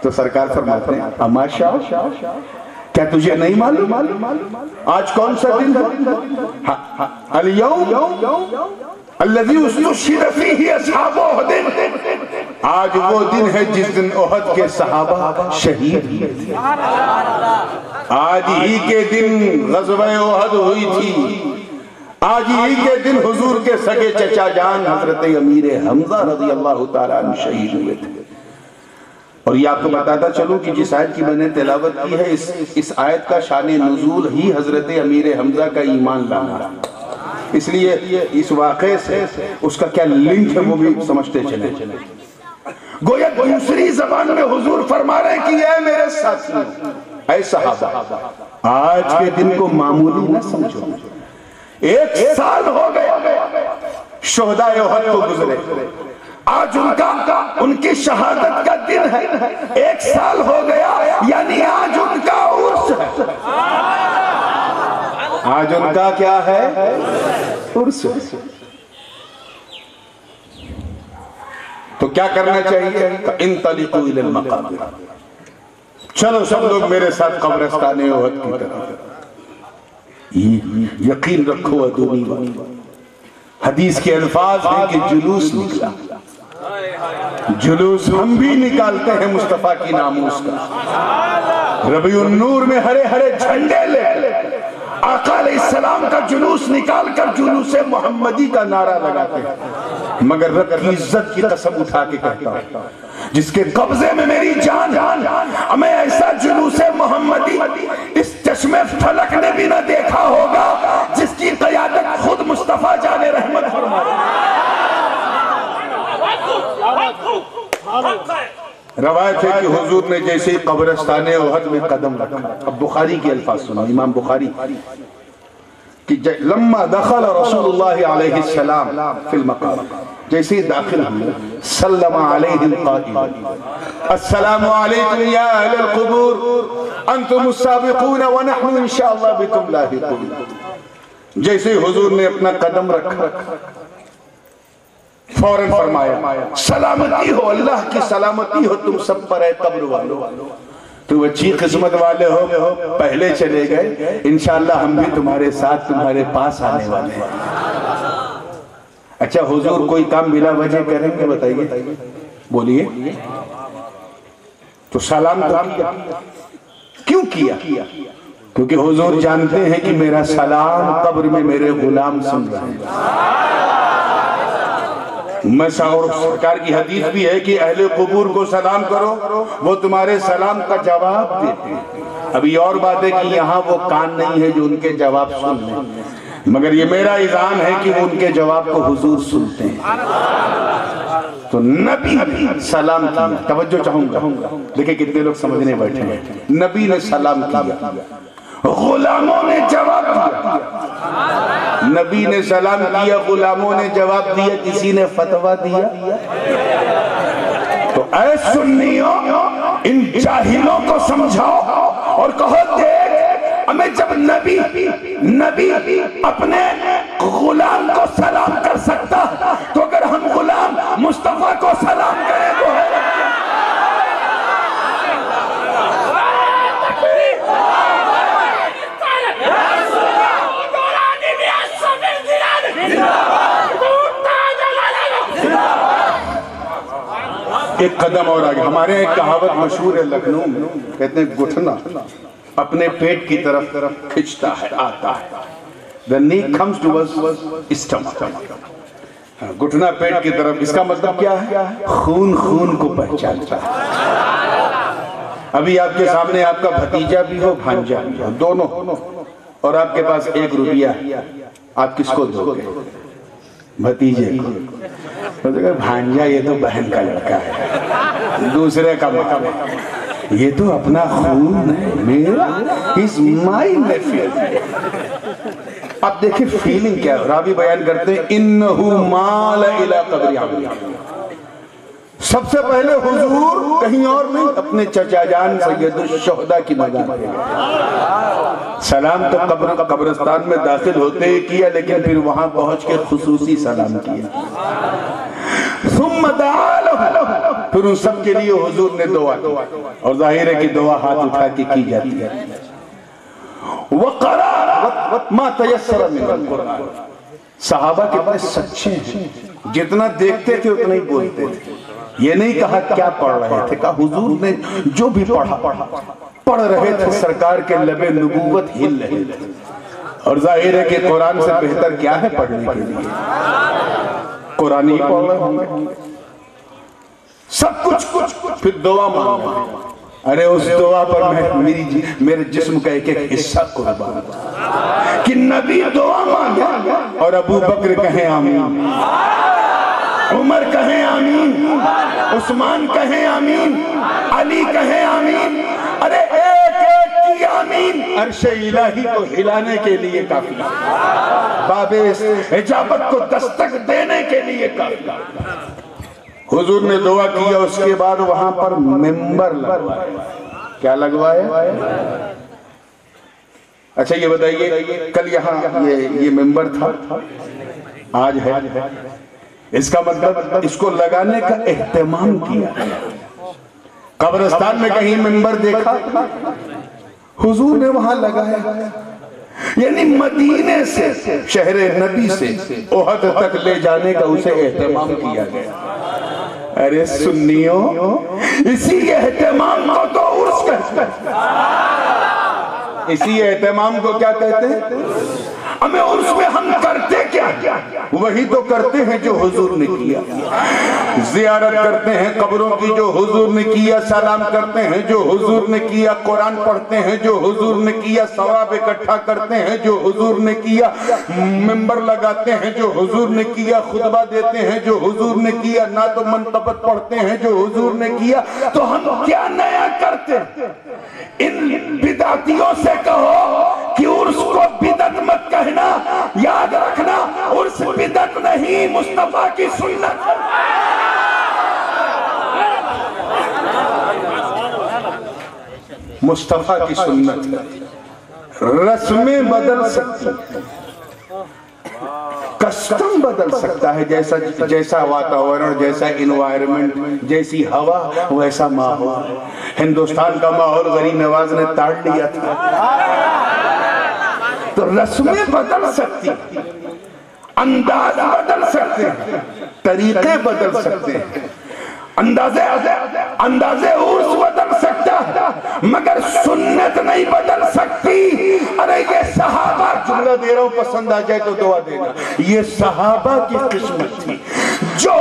تو سرکار فرماتے ہیں اما شاہ، کیا تجھے نہیں معلوم آج کون سا دن ہے؟ الیوم الذی استشہد فیہ اصحاب احد، آج وہ دن ہے جس دن احد کے صحابہ شہید ہوئے تھے، آج ہی کے دن غزوہ احد ہوئی تھی، آج ہی کے دن حضور کے سگے چچا جان حضرت امیر حمزہ رضی اللہ تعالیٰ عنہ شہید ہوئے تھے۔ اور یہ آپ کو بتاتا چلوں کہ جس آیت کی میں نے تلاوت کی ہے، اس آیت کا شان نزول ہی حضرت امیر حمزہ کا ایمان لانا، اس لیے اس واقعے سے اس کا کیا لنک ہے وہ بھی سمجھتے چلیں۔ گویا دوسری زبان میں حضور فرما رہے ہیں کہ اے میرے ساتھیوں، اے صحابہ، آج کے دن کو معمولی نہ سمجھو، 1 سال ہو گئے شہدائے احد کو گزرے، آج ان کی شہادت کا دن ہے، 1 سال ہو گیا، یعنی آج ان کا عرس ہے، آج ان کا کیا ہے؟ عرس تو کیا کرنا چاہیے؟ انطلقوا الی المقابر، چلو سب لوگ میرے ساتھ قبرستان احد کی طرف۔ یقین رکھو ادونی بات، حدیث کے الفاظ ہیں کہ جلوس نکلا، جلوس ہم بھی نکالتے ہیں مصطفیٰ کی ناموس کا، ربیع النور میں ہرے ہرے جھنڈے لے آقا علیہ السلام کا جلوس نکال کر جلوس محمدی کا نعرہ لگاتے ہیں، مگر رب کی عزت کی قسم اٹھا کے کہتا ہوں جس کے قبضے میں میری جان، ہمیں ایسا جلوس محمدی اس چشم فلک نے بھی نہ دیکھا ہوگا جس کی قیادت خود مصطفیٰ جان رحمت فرمائے۔ روایت ہے کہ حضور نے جیسے قبرستان احد میں قدم رکھا، اب بخاری کے الفاظ سنو، امام بخاری کہ لما دخل رسول اللہ علیہ السلام فی المقام، جیسے ہی داخل ہوئے سلم علیہ القائل السلام علیکم یا اہل القبور انتم السابقون ونحن انشاءاللہ بكم لاحقون۔ جیسے حضور نے اپنا قدم رکھا فوراً فرمایا سلامتی ہو، اللہ کی سلامتی ہو تم سب پر اے قبر والو، تو اچھی قسمت والے ہو، پہلے چلے گئے، انشاءاللہ ہم بھی تمہارے ساتھ تمہارے پاس آنے والے ہیں۔ اچھا حضور کوئی کام بلا وجہ کریں گے بتائیے، بولیے، تو سلام تو کیا، کیوں کیا؟ کیونکہ حضور جانتے ہیں کہ میرا سلام قبر میں میرے غلام سن رہے ہیں۔ اور سرکار کی حدیث بھی ہے کہ اہل قبور کو سلام کرو، وہ تمہارے سلام کا جواب دیتے ہیں۔ ابھی اور بات ہے کہ یہاں وہ کان نہیں ہے جو ان کے جواب سن لیں، مگر یہ میرا اذعان ہے کہ ان کے جواب کو حضور سنتے ہیں۔ تو نبی سلام کیا، توجہ چاہوں گا، دیکھیں کتنے لوگ سمجھنے بیٹھے ہیں، نبی نے سلام کیا، غلاموں نے جواب دیا، نبی نے سلام کیا، غلاموں نے جواب دیا، کسی نے فتویٰ دیا؟ تو اے سنیوں ان جاہلوں کو سمجھاؤ اور کہو دیکھ ہمیں جب نبی اپنے غلام کو سلام کر سکتا تو اگر ہم غلام مصطفیٰ کو سلام کریں تو ہے ایک قدم اور آگے۔ ہمارے ایک کہاوت مشہور ہے لکھنؤ میں، کہتے ہیں گھٹنا اپنے پیٹ کی طرف کھچتا ہے، آتا ہے۔ The knee comes towards stomach۔ گھٹنا پیٹ کی طرف، اس کا مطلب کیا ہے؟ خون خون کو پہچانتا ہے۔ ابھی آپ کے سامنے آپ کا بھتیجا بھی ہو، بھانجا بھی ہو، دونوں، اور آپ کے پاس 1 روپیہ، آپ کس کو دو گے؟ بھتیجے کو۔ بھانجا یہ تو بہن کا لڑکا ہے، دوسرے کا مقام ہے، یہ تو اپنا خون ہے، میرا is my nephew۔ اب دیکھیں فیلنگ کیا ہے، راوی بیان کرتے ہیں انہو مال الى قبر عملی۔ سب سے پہلے حضور کہیں اور نہیں، اپنے چچا جان سید الشہداء کی مدد پہ سلام تو قبرستان میں داخل ہوتے ہی کیا، لیکن پھر وہاں پہنچ کے خصوصی سلام کیا۔ ثم دعا لهم، پھر ان سب کے لیے حضور نے دعا کی، اور ظاہر ہے کہ دعا ہاتھ اٹھا کے کی جاتی ہے۔ وقرا ما تیسر من القرآن، صحابہ کے بڑے سچے ہیں، جتنا دیکھتے تھے اتنا ہی بولتے تھے۔ یہ نہیں کہا کیا پڑھ رہے تھے، کہا حضور نے جو بھی پڑھ رہے تھے، سرکار کے لبِ نبوت ہل رہے تھے، اور ظاہر ہے کہ قرآن سے بہتر کیا ہے پڑھنے کے لیے، قرآن ہی پڑھ رہے ہوں گے۔ سب کچھ پھر دعا مانگا، ارے اس دعا پر میرے جسم کا ایک حصہ قربان، کہ نبی دعا مانگا اور ابو بکر کہیں آمین، عمر کہیں آمین، عثمان کہیں آمین، علی کہیں آمین، ارے ایک ایک کی آمین عرش الہی کو ہلانے کے لیے کافی، باب اجابت کو دستک دینے کے لیے کافی۔ حضور نے دعا کیا، اس کے بعد وہاں پر ممبر لگوایا۔ کیا لگوایا؟ اچھا یہ بتائیے، کل یہاں یہ ممبر تھا، آج ہے، اس کا مطلب اس کو لگانے کا اہتمام کیا۔ قبرستان میں کہیں منبر دیکھا، حضور نے وہاں لگایا، یعنی مدینے سے، شہر نبی سے احد تک لے جانے کا اسے اہتمام کیا گیا۔ ارے سنیوں، اسی اہتمام کو تو عرس کہتے ہیں، اسی اہتمام کو کیا کہتے ہیں؟ ہمیں عرس میں ہم کرتے کیا؟ وہی تو کرتے ہیں جو حضور نے کیا، زیارت کرتے ہیں قبروں کی جو حضور نے کیا، سلام کرتے ہیں جو حضور نے کیا، قرآن پڑھتے ہیں جو حضور نے کیا، ثواب اکٹھا کرتے ہیں جو حضور نے کیا، منبر لگاتے ہیں جو حضور نے کیا، خطبہ دیتے ہیں جو حضور نے کیا، نعت و منقبت پڑھتے ہیں جو حضور نے کیا۔ تو ہم کیا نیا کرتے ہیں؟ ان بدعتیوں سے کہو کہ عرس کو بدعت مت کہنا، یاد رکھنا عرس بدعت نہیں، مصطفیٰ کی سنت۔ مصطفیٰ کی سنت، رسمیں بدل سکتی، کسٹم بدل سکتا ہے، جیسا واتاورن، جیسا انوائرمنٹ، جیسی ہوا ویسا ماحول۔ ہندوستان کا ماحول غریب نواز نے تاڑ لیا تھا، تو رسمیں بدل سکتی، انداز بدل سکتے ہیں، طریقے بدل سکتے ہیں، اندازے عرس بدل سکتا ہے، مگر سنت نہیں بدل سکتی۔ ارے یہ صحابہ، جملہ دے رہا ہوں پسند آ جائے تو دعا دینا، یہ صحابہ کی قسمت تھی جو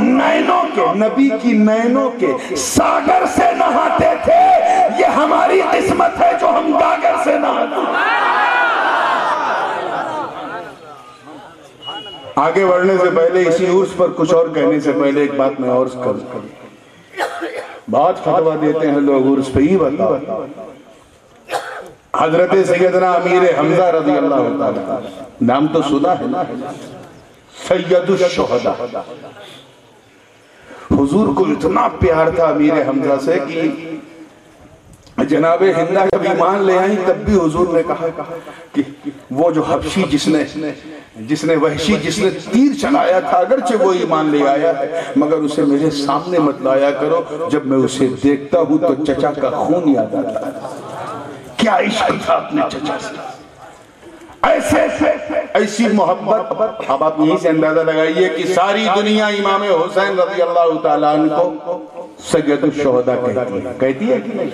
نینوں کے، نبی کی نینوں کے ساگر سے نہاتے تھے۔ یہ ہماری قسمت ہے جو ہم گاگر سے نہاتے ہیں۔ آگے بڑھنے سے پہلے، اسی عرس پر کچھ اور کہنے سے پہلے ایک بات میں اور کروں۔ بہت فتویٰ دیتے ہیں لوگ عرس پہ، ہی بتاؤ حضرت سیدنا امیر حمزہ رضی اللہ تعالیٰ، نام تو سنا ہے نا، سید الشہداء۔ حضور کو اتنا پیار تھا امیر حمزہ سے کہ جناب ہندہ جب ایمان لے آئیں تب بھی حضور نے کہا کہ وہ جو حبشی جس نے وحشی جس نے تیر چلایا تھا، اگرچہ وہ ایمان لے آیا ہے مگر اسے میرے سامنے مت لایا کرو، جب میں اسے دیکھتا ہوں تو چچا کا خون یاد آتا ہے۔ کیا عشق تھا اپنے چچا سے، ایسی محبت۔ اب آپ یہیں سے اندازہ لگائیے کہ ساری دنیا امام حسین رضی اللہ تعالیٰ عنہ کو سید الشہداء کہتی ہے کہ نہیں،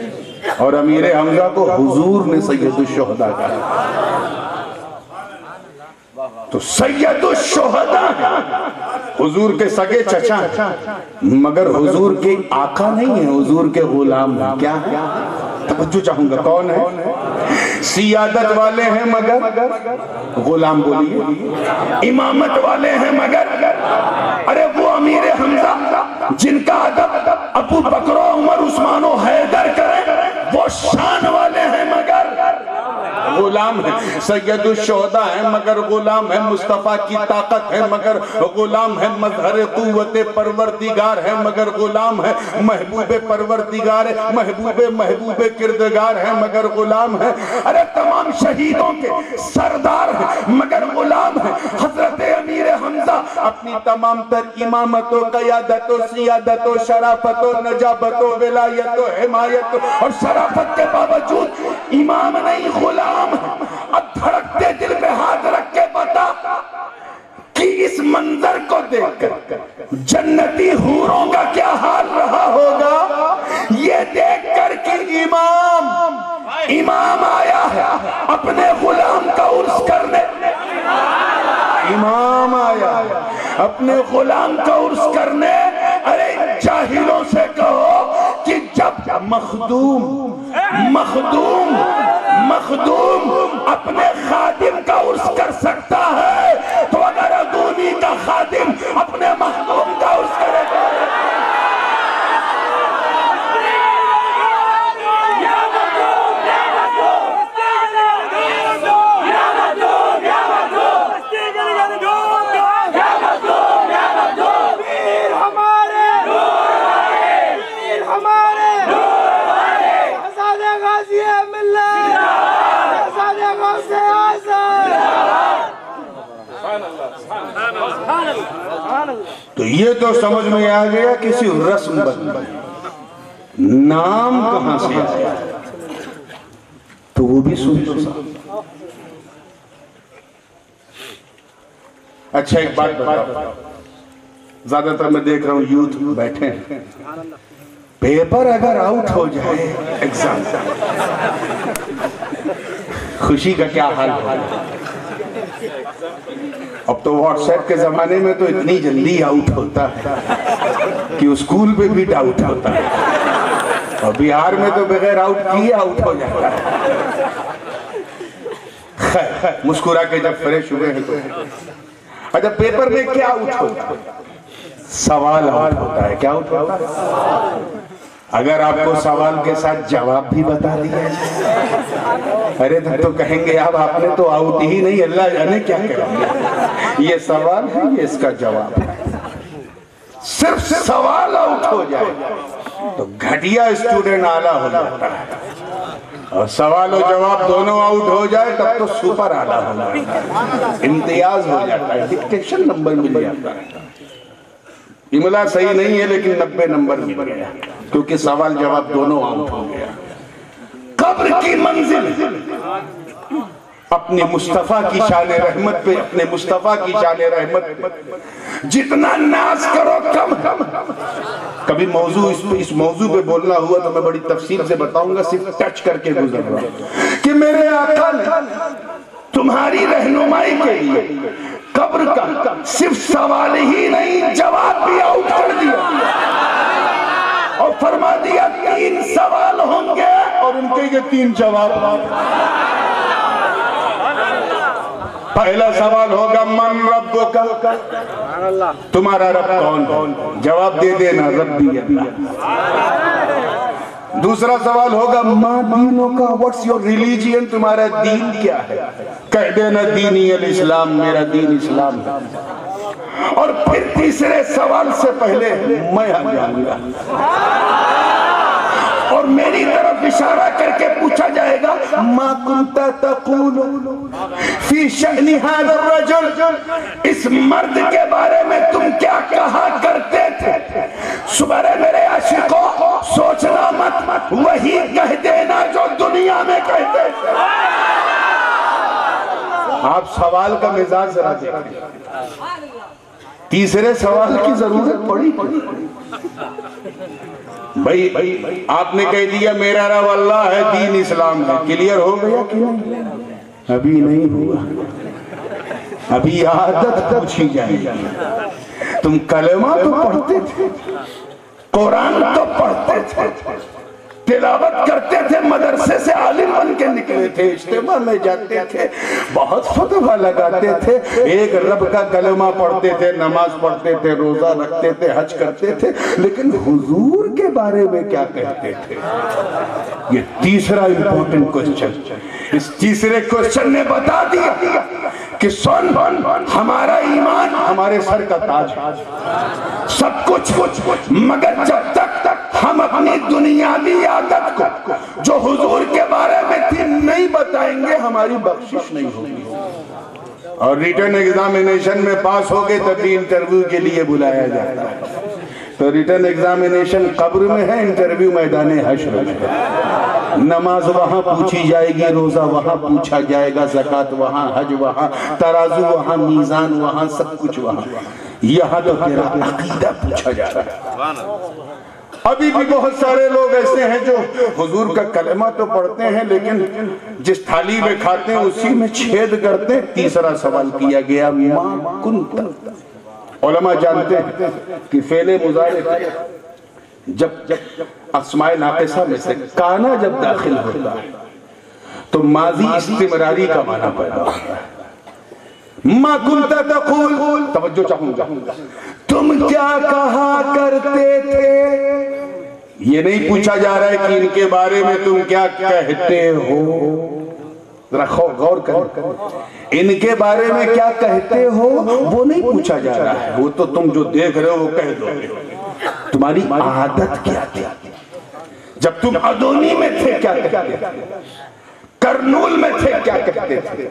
اور امیر حمزہ کو حضور نے سید الشہداء کہا۔ تو سید الشہداء حضور کے سگے چچا مگر حضور کے آقا نہیں ہیں، حضور کے غلام ہیں۔ کیا ہے؟ توجہ چاہوں گا، کون ہے؟ سیادت والے ہیں مگر غلام بولیے، امامت والے ہیں مگر، ارے وہ امیر حمزہ جن کا ادب ابو بکر و عمر عثمان و حیدر کریں، وہ شان والے ہیں مگر غلام ہیں۔ سید الشہداء ہیں مگر غلام ہیں، مصطفیٰ کی طاقت ہے مگر غلام ہے، مظہر قوت پروردگار ہے مگر غلام ہے، محبوب پروردگار ہے، محبوب کردگار ہے مگر غلام ہے، ارے تمام شہیدوں کے سردار ہیں مگر غلام ہے۔ حضرت امیر حمزہ اپنی تمام تر امامت و قیادت و سیادت و شرافت و نجابت و ولایت و حمایت اور شرافت کے باوجود امام نہیں غلام۔ اب دھڑکتے دل میں ہاتھ رکھ کے بتا کہ اس منظر کو دیکھ کر جنتی حوروں کا کیا حال رہا ہوگا، یہ دیکھ کر کہ امام آیا ہے اپنے غلام کا عرس کرنے، امام آیا ہے اپنے غلام کا عرس کرنے۔ ارے جاہلوں سے کہو کہ جب مخدوم اپنے خادم کا عرس کر سکتا ہے تو اگر ادونی کا خادم اپنے مخدوم کا عرس کرے گا، تو یہ تو سمجھ میں آ گیا کسی رسم بن نام کہاں سے آیا، تو وہ بھی سوچو صاحب۔ اچھا ایک بات بتاؤ، زیادہ تر میں دیکھ رہا ہوں یوتھ بیٹھے ہیں، پیپر اگر آؤٹ ہو جائے ایگزام خوشی کا کیا حال ہوگا؟ اب تو واٹس ایپ کے زمانے میں تو اتنی جلدی آؤٹ ہوتا ہے کہ اسکول پہ بھی ڈاؤٹ ہوتا ہے، اور بہار میں تو بغیر آؤٹ کیے آؤٹ ہو جاتا ہے۔ خیر مسکرا کے جب فریش ہوئے ہیں تو اچھا پیپر میں کیا آؤٹ ہوتا ہے؟ سوال آؤٹ ہوتا ہے۔ کیا آؤٹ ہوتا ہے؟ اگر آپ کو سوال کے ساتھ جواب بھی بتا دیا جائے، ارے تو کہیں گے آپ نے تو آؤٹ ہی نہیں، اللہ جانے کیا کریں گے۔ یہ سوال ہے، یہ اس کا جواب ہے۔ صرف سوال آؤٹ ہو جائے تو گھٹیا اسٹوڈنٹ اعلیٰ ہو جاتا ہے، اور سوال و جواب دونوں آؤٹ ہو جائے تب تو سپر اعلیٰ ہو جاتا ہے، امتیاز ہو جاتا ہے، ڈکٹیشن نمبر مل جاتا ہے۔ املا صحیح نہیں ہے لیکن 90 نمبر مل گیا، کیونکہ سوال جواب دونوں آؤٹ ہو گیا۔ قبر کی منزل اپنے مصطفیٰ کی شان رحمت پہ، اپنے مصطفیٰ کی شان رحمت پہ جتنا ناز کرو کم۔ کبھی اس موضوع پہ بولنا ہوا تو میں بڑی تفصیل سے بتاؤں گا، صرف ٹچ کر کے گزر رہا ہوں کہ میرے آقا نے تمہاری رہنمائی کے لیے قبر کا صرف سوال ہی نہیں جواب بھی آؤٹ کر دیا، اور فرما دیا 3 سوال ہوں گے اور ان کے یہ 3 جواب۔ پہلا سوال ہوگا من ربک، تمہارا رب کون؟ جواب دے دینا ربی اللہ۔ دوسرا سوال ہوگا ما دینوں کا، what's your religion، تمہارا دین کیا ہے؟ کہہ دینا دینی الاسلام، میرا دین اسلام ہے۔ اور پھر تیسرے سوال سے پہلے میں آ جاؤں گا اور میری طرف اشارہ کر کے پوچھا جائے گا ما کنت تقول فی شأن هذا الرجل، اس مرد کے بارے میں تم کیا کہا کرتے تھے؟ صبح میرے عاشقوں سوچنا مت، وہی کہہ دینا جو دنیا میں کہتے تھے۔ آپ سوال کا مزاج ذرا دیکھیں، تیسرے سوال کی ضرورت پڑی۔ بھائی آپ نے کہہ دیا میرا رب اللہ ہے، دین اسلام ہے، کلیئر ہو گیا کہ نہیں؟ ابھی نہیں ہوا، ابھی عادت پوچھی جائے گی۔ تم کلمہ تو پڑھتے تھے، قرآن تو پڑھتے تھے، تلاوت کرتے تھے، مدرسے سے عالم بن کے نکلے تھے، اجتماع میں جاتے تھے، بہت فتویٰ لگاتے تھے، ایک رب کا کلمہ پڑھتے تھے، نماز پڑھتے تھے، روزہ رکھتے تھے، حج کرتے تھے، لیکن حضور کے بارے میں کیا کہتے تھے؟ یہ تیسرا امپورٹنٹ کوئسچن۔ اس تیسرے کوئسچن نے بتا دیا کہ سن ہمارا ایمان ہمارے سر کا تاج ہے، سب کچھ، مگر جب تک ہم اپنی دنیاوی عادت کو جو حضور کے بارے میں تھی نہیں بتائیں گے، ہماری بخشش نہیں ہوگی۔ اور ریٹن ایگزامینیشن میں پاس ہو گئے تب بھی انٹرویو کے لیے بلایا جاتا ہے۔ تو ریٹن ایگزامینیشن قبر میں ہے، انٹرویو میدان حشر میں ہے۔ نماز وہاں پوچھی جائے گی، روزہ وہاں پوچھا جائے گا، زکوٰۃ وہاں، حج وہاں، ترازو وہاں، میزان وہاں، سب کچھ وہاں۔ یہاں تو تیرا عقیدہ پوچھا جا رہا ہے۔ ابھی بھی بہت سارے لوگ ایسے ہیں جو حضور کا کلمہ تو پڑھتے ہیں لیکن جس تھالی میں کھاتے ہیں اسی میں چھید کرتے ہیں۔ تیسرا سوال کیا گیا ما کنت، علماء جانتے ہیں کہ فعل مضارع جب اسماء ناقصہ میں سے کانا جب داخل ہوتا ہے تو ماضی استمراری کا معنی پیدا ہوتا ہے۔ ما کنت تقول، توجہ چاہوں گا، تم کیا کہا کرتے تھے؟ یہ نہیں پوچھا جا رہا ہے کہ ان کے بارے میں تم کیا کہتے ہو، ذرا غور کریں، ان کے بارے میں کیا کہتے ہو وہ نہیں پوچھا جا رہا ہے، وہ تو تم جو دیکھ رہے ہو وہ کہہ دو گے۔ تمہاری عادت کیا تھی؟ جب تم ادونی میں تھے کیا کہتے تھے؟ کرنول میں تھے کیا کہتے تھے؟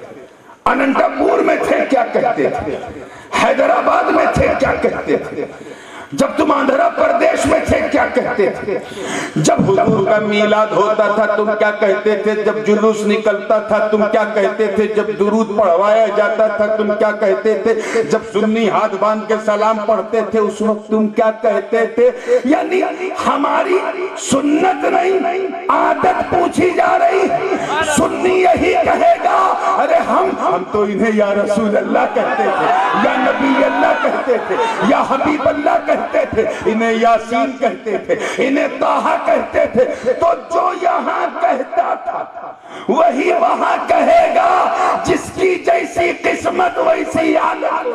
اننتا پور میں تھے کیا کہتے تھے؟ حیدرآباد میں تھے کیا کہتے تھے؟ جب تم آندھرا پردیش میں تھے کیا کہتے تھے؟ جب حضور کا میلاد ہوتا تھا تم کیا کہتے تھے؟ جب جلوس نکلتا تھا تم کیا کہتے تھے؟ جب درود پڑھوایا جاتا تھا تم کیا کہتے تھے؟ جب سنی ہاتھ باندھ کے سلام پڑھتے تھے اس وقت تم کیا کہتے تھے؟ یعنی ہماری سنت نہیں عادت پوچھی جا رہی. سنی یہی کہے گا ارے ہم تو انہیں یا رسول اللہ کہتے تھے, یا نبی اللہ کہتے تھے, یا حبیب اللہ کہتے تھے, انہیں یاسین کہتے تھے, انہیں طٰہٰ کہتے تھے. تو جو یہاں کہتا تھا وہی وہاں کہے گا. جس کی جیسی قسمت ویسی عادت.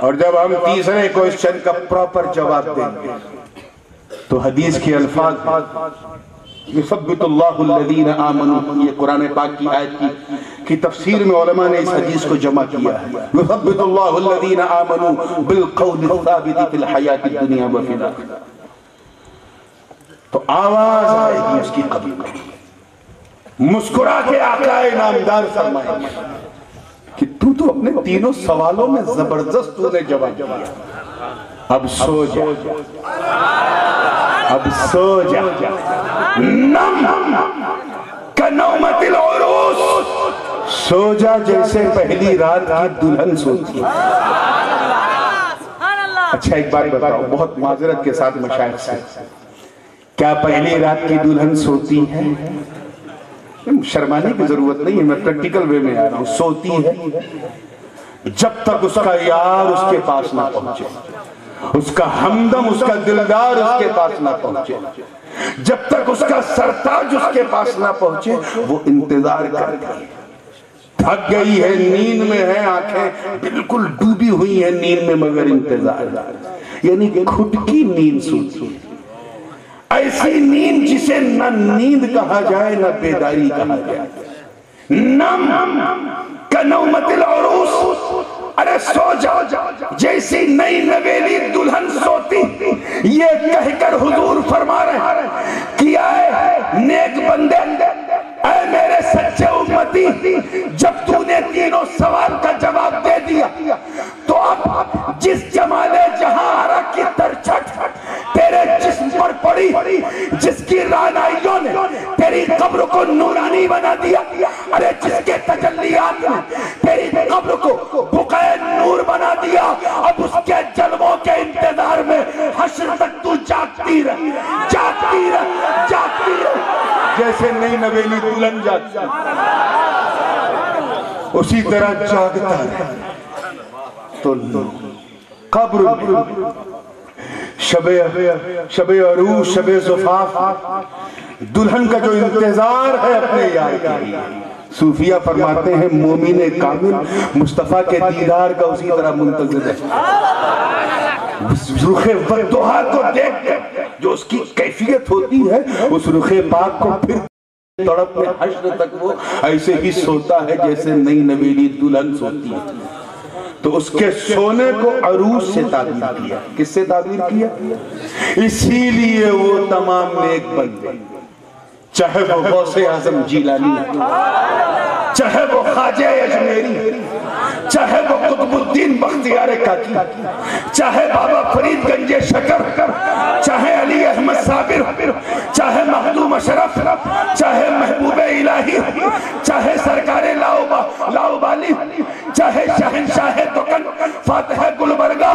اور جب ہم تیسرے کوئسچن کا پراپر جواب دیں گے تو حدیث کے الفاظ یثبت اللہ الذین آمنوا, یہ قرآن پاک کی آیت کی تفسیر میں علماء نے اس حدیث کو جمع کیا ہے. یثبت اللہ الذین آمنوا بالقول الثابت فی الحیات الدنیا وفی الآخرہ. تو آواز آئے گی اس کی قبر میں, مسکرا کے آقا انعامدار فرمائے کہ تو اپنے تینوں سوالوں میں زبردست تو نے جواب دیا, اب سو جا, اب سو جا. نم کنومت العروس, سو جا جیسے پہلی رات کی دلہن سوتی ہے. اچھا ایک بات بتاؤ بہت معذرت کے ساتھ مشاہد سے, کیا پہلی رات کی دلہن سوتی ہے؟ شرمانے کی ضرورت نہیں ہے, میں پریکٹیکل وے میں آ رہا ہوں. سوتی ہے جب تک اس کا یار اس کے پاس نہ پہنچے, اس کا ہمدم اس کا دلدار اس کے پاس نہ پہنچے, جب تک اس کا سرتاج اس کے پاس نہ پہنچے وہ انتظار کرتی ہے. تھک گئی ہے, نیند میں ہے, آنکھیں بالکل ڈوبی ہوئی ہیں نیند میں, مگر انتظار, یعنی کھٹکی نیند سوتی ہے. ایسی نیند جسے نہ نیند کہا جائے نہ بیداری کہا جائے. نم کنومت العروس, ارے سو جا جیسی نئی نویلی دلہن سوتی. یہ کہہ کر حضور فرما رہے ہیں کہ اے نیک بندے, اے میرے سچے امتی, جب تو نے تینوں سوال کا جواب دے دیا تو اب جس جمال جہاں آرا کی ترچھٹ تیرے جسم پر پڑی, جس کی رانائیوں نے تیری قبر کو نورانی بنا دیا, ارے جس کے تجلیات نے تیری قبر کو بقعہ نور بنا دیا, اب اس کے جلووں کے انتظار میں حشر تک تو جاگتی رہ, جاگتی رہ, جاگتی رہ. جیسے نئی نویلی دلہن جاگتی اسی طرح جاگتا ہے. تو قبر شب عروس, شب زفاف, دلہن کا جو انتظار ہے اپنے یار کی, صوفیہ فرماتے ہیں مومن کامل مصطفیٰ کے دیدار کا اسی طرح منتظر ہے. رخ ودعا کو دیکھ کر جو اس کی کیفیت ہوتی ہے, اس رخ پاک کو پھر تڑپ میں حشر تک وہ ایسے ہی سوتا ہے جیسے نئی نویلی دلہن سوتی ہے. تو اس کے سونے کو عروس سے تعبیر کیا. کس سے تعبیر کیا؟ اسی لیے وہ تمام نیک بندے, چاہے وہ غوث اعظم جیلانی, چاہے وہ خواجہ اجمیری, چاہے وہ قطب الدین بختیار کاکی, چاہے بابا فرید گنج شکر, چاہے علی احمد صابر, چاہے مخدوم اشرف, چاہے محبوب الہی, چاہے سرکار لاؤبالی, چاہے شہنشاہ دکن فاتح گلبرگہ,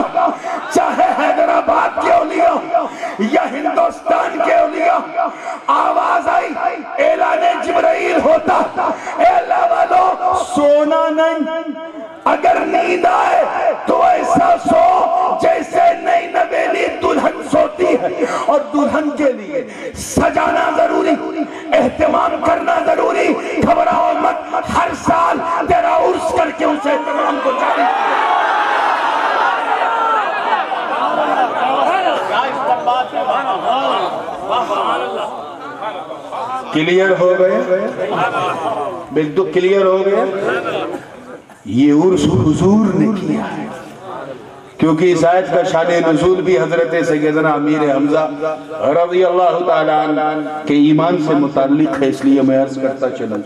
چاہے حیدرآباد کے اولیاء یا ہندوستان کے اولیاء, آواز آئی اعلان جبرائیل ہوتا, اے اللہ والو سونا نہیں, اگر نیند آئے تو ایسا سو جیسے نئی نویلی دلہن سوتی ہے. اور دلہن کے لیے سجانا ضروری, اہتمام کرنا ضروری. گھبراؤ مت, ہر سال تیرا عرس کر کے اسے اہتمام کو جاری. کلیئر ہو گئے, بالکل کلیئر ہو گئے. یہ عرس حضور نے کیا ہے, کیونکہ اس آیت کا شان نزول بھی حضرت سیدنا امیر حمزہ رضی اللہ تعالیٰ عنہ کے ایمان سے متعلق ہے, اس لیے میں عرض کرتا چلوں.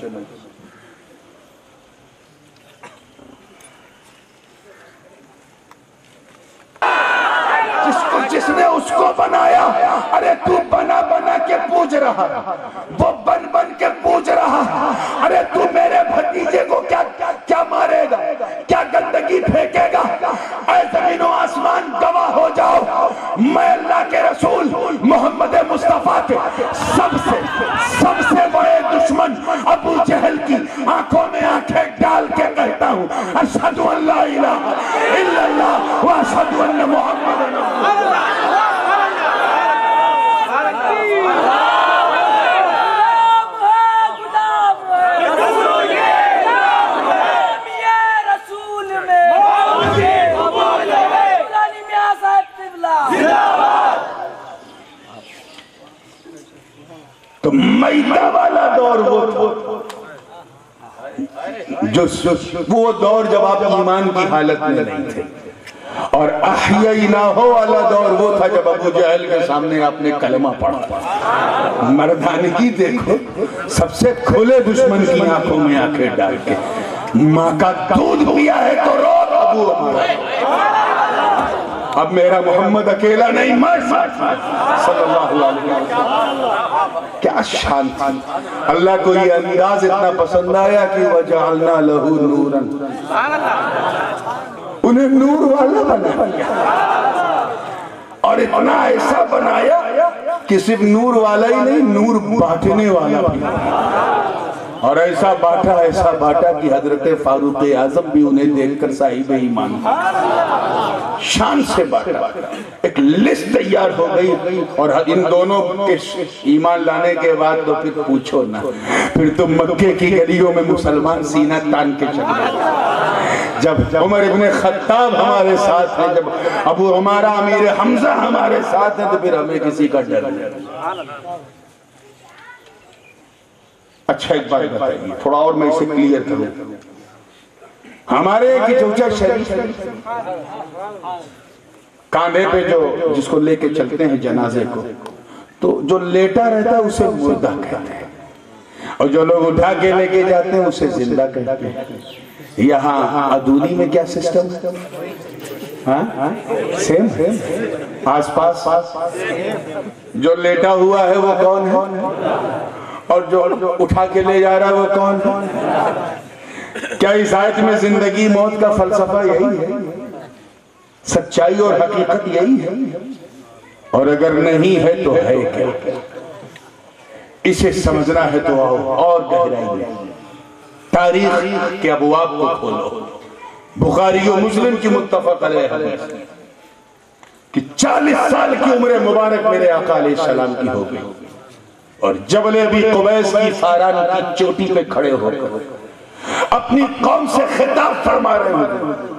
جس نے اس کو بنایا، ارے تو بنا بنا کے پوچھ رہا، وہ بن بن کے پوچھ رہا، ارے تو میرے بھتیجے کو کیا مارے گا، کیا گندگی پھینکے گا؟ اے زمین و آسمان گواہ ہو جاؤ، میں اللہ کے رسول محمد مصطفیٰ کے سب سے بڑے دشمن ابو جہل کی آنکھوں میں آنکھیں ڈال کے کہتا ہوں، اشہد ان لا الہ الا اللہ و اشہد ان محمد رسول اللہ۔ تو میدہ والا دور وہ دور جب آپ ایمان کی حالت میں نہیں تھے، اور احییناہو والا دور وہ تھا جب ابو جہل کے سامنے آپ نے کلمہ پڑھا۔ مردانگی دیکھو، سب سے کھلے دشمن کی آنکھوں میں آنکھیں ڈال کے، ماں کا دودھ پیا ہے تو رو ابو ہمارا، اب میرا محمد اکیلا نہیں، میں صلی اللہ علیہ وسلم۔ کیا شان تھی! اللہ کو یہ انداز اتنا پسند آیا کہ وَجَعَلْنَا لَهُ نُورًا، انہیں نور والا بنایا، اور اتنا ایسا بنایا کہ صرف نور والا ہی نہیں، نور بانٹنے والا بھی، اور ایسا باٹا کہ حضرت فاروق اعظم بھی انہیں دیکھ کر صاحب ایمان، شان سے باٹا۔ ایک لسٹ تیار ہو گئی، اور ان دونوں کے ایمان لانے کے بعد تو پھر پوچھو نہ، پھر تو مکے کی گلیوں میں مسلمان سینہ تان کے چل گئے۔ جب عمر ابن خطاب ہمارے ساتھ ہیں، جب ابو عمارہ امیر حمزہ ہمارے ساتھ ہیں، تو پھر ہمیں کسی کا ڈر نہیں۔ اچھا ایک بات بتائیے، تھوڑا اور میں اسے کلیئر کروں۔ ہمارے ایک چوچا شریف کاندھے پہ جس کو لے کے چلتے ہیں جنازے کو، تو جو لیٹا رہتا ہے اسے مردہ کہتے ہیں، اور جو لوگ اٹھا کے لے کے جاتے ہیں اسے زندہ کہتے ہیں۔ یہاں ادونی میں کیا سسٹم ہے؟ سیم آس پاس جو لیٹا ہوا ہے وہ کون ہے، اور جو اٹھا کے لے جا رہا ہے وہ کون ہے؟ کیا اس آیت میں زندگی موت کا فلسفہ یہی ہے؟ سچائی اور حقیقت یہی ہے؟ اور اگر نہیں ہے تو ہے کیا؟ اسے سمجھنا ہے تو آؤ اور گہرائی میں تاریخ کے ابواب کو کھولو۔ بخاری و مسلم کی متفق علیہ حدیث کہ 40 سال کی عمر مبارک میرے آقا علیہ السلام کی ہو گئی، اور جبل ابی قبیس کی فاران کی چوٹی پہ کھڑے ہو کر اپنی قوم سے خطاب فرما رہے ہیں۔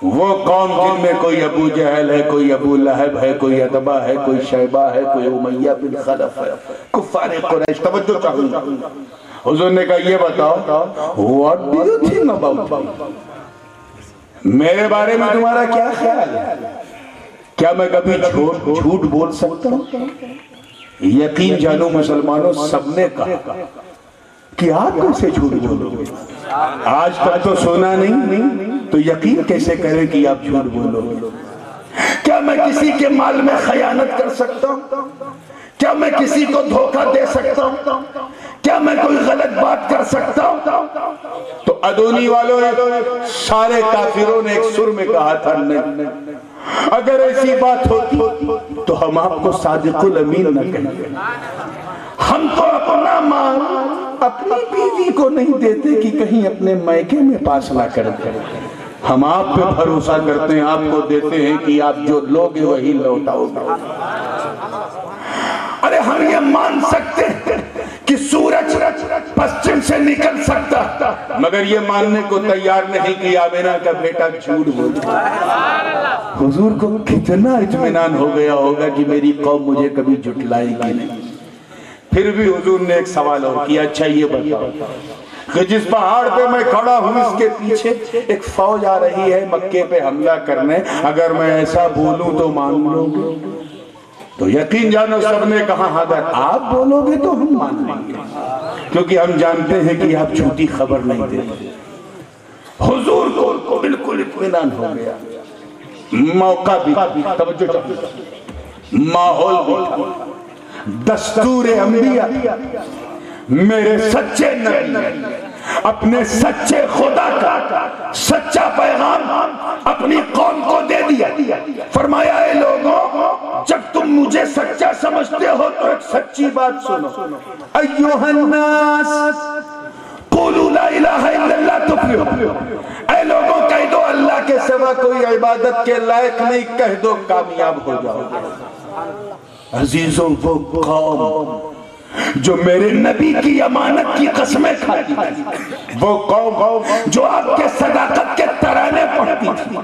وہ قوم جن میں کوئی ابو جہل ہے، کوئی ابو لہب ہے، کوئی عتبہ ہے، کوئی شیبہ ہے، کوئی امیہ بن خلف ہے، کفار قریش۔ توجہ چاہوں گا، حضور نے کہا یہ بتاؤ what do you think about me؟ میرے بارے میں تمہارا کیا خیال ہے؟ کیا میں کبھی جھوٹ بول سکتا ہوں؟ یقین جانو مسلمانوں، سب نے کہا کہ آپ کیسے جھوٹ بولو گے؟ آج تک تو سونا نہیں، تو یقین کیسے کریں کہ آپ جھوٹ بولو گے؟ کیا میں کسی کے مال میں خیانت کر سکتا ہوں؟ کیا میں کسی کو دھوکہ دے سکتا ہوں؟ کیا میں کوئی غلط بات کر سکتا ہوں؟ تو ادونی والوں نے، سارے کافروں نے ایک سر میں کہا تھا نہیں، اگر ایسی بات ہوتی تو ہم آپ کو صادق الامین نہ کہتے، ہم تو اپنا مال اپنی بیوی کو نہیں دیتے کہ کہیں اپنے میکے میں پاس نہ کر دیں، ہم آپ پہ بھروسہ کرتے ہیں، آپ کو دیتے ہیں کہ آپ جو لوگے وہی لوٹاؤ گے۔ ارے ہم یہ مان سکتے ہیں کہ سورج پشچم سے نکل سکتا، مگر یہ ماننے کو تیار نہیں کہ آمینہ کا بیٹا جھوٹ بولتا۔ حضور کو کتنا اطمینان ہو گیا ہوگا کہ میری قوم مجھے کبھی جھٹلائے گی نہیں۔ پھر بھی حضور نے ایک سوال اور کیا، اچھا یہ بتاؤ کہ جس پہاڑ پہ میں کھڑا ہوں اس کے پیچھے ایک فوج آ رہی ہے مکے پہ حملہ کرنے، اگر میں ایسا بولوں تو مان لو گے؟ تو یقین جانو سب نے کہا اگر آپ بولو گے تو ہم مان لیں گے، کیونکہ ہم جانتے ہیں کہ آپ جھوٹی خبر نہیں دیتے۔ حضور کو بالکل اطمینان ہو گیا۔ موقع بھی توجہ چاہیے ماحول دیکھا، دستور انبیاء، میرے سچے نبی اپنے سچے خدا کا سچا پیغام اپنی قوم کو دے دیا۔ فرمایا اے لوگوں، جب تم مجھے سچا سمجھتے ہو تو ایک سچی بات سنو، ایھا الناس قولوا لا الہ الا اللہ تفلحوا، اے لوگوں کہہ دو اللہ کے سوا کوئی عبادت کے لائق نہیں، کہہ دو کامیاب ہو جاؤ گے۔ عزیزوں، وہ قوم جو میرے نبی کی امانت کی قسمیں کھاتی تھی، وہ قوم جو آپ کے صداقت کے ترانے پڑھتی تھی،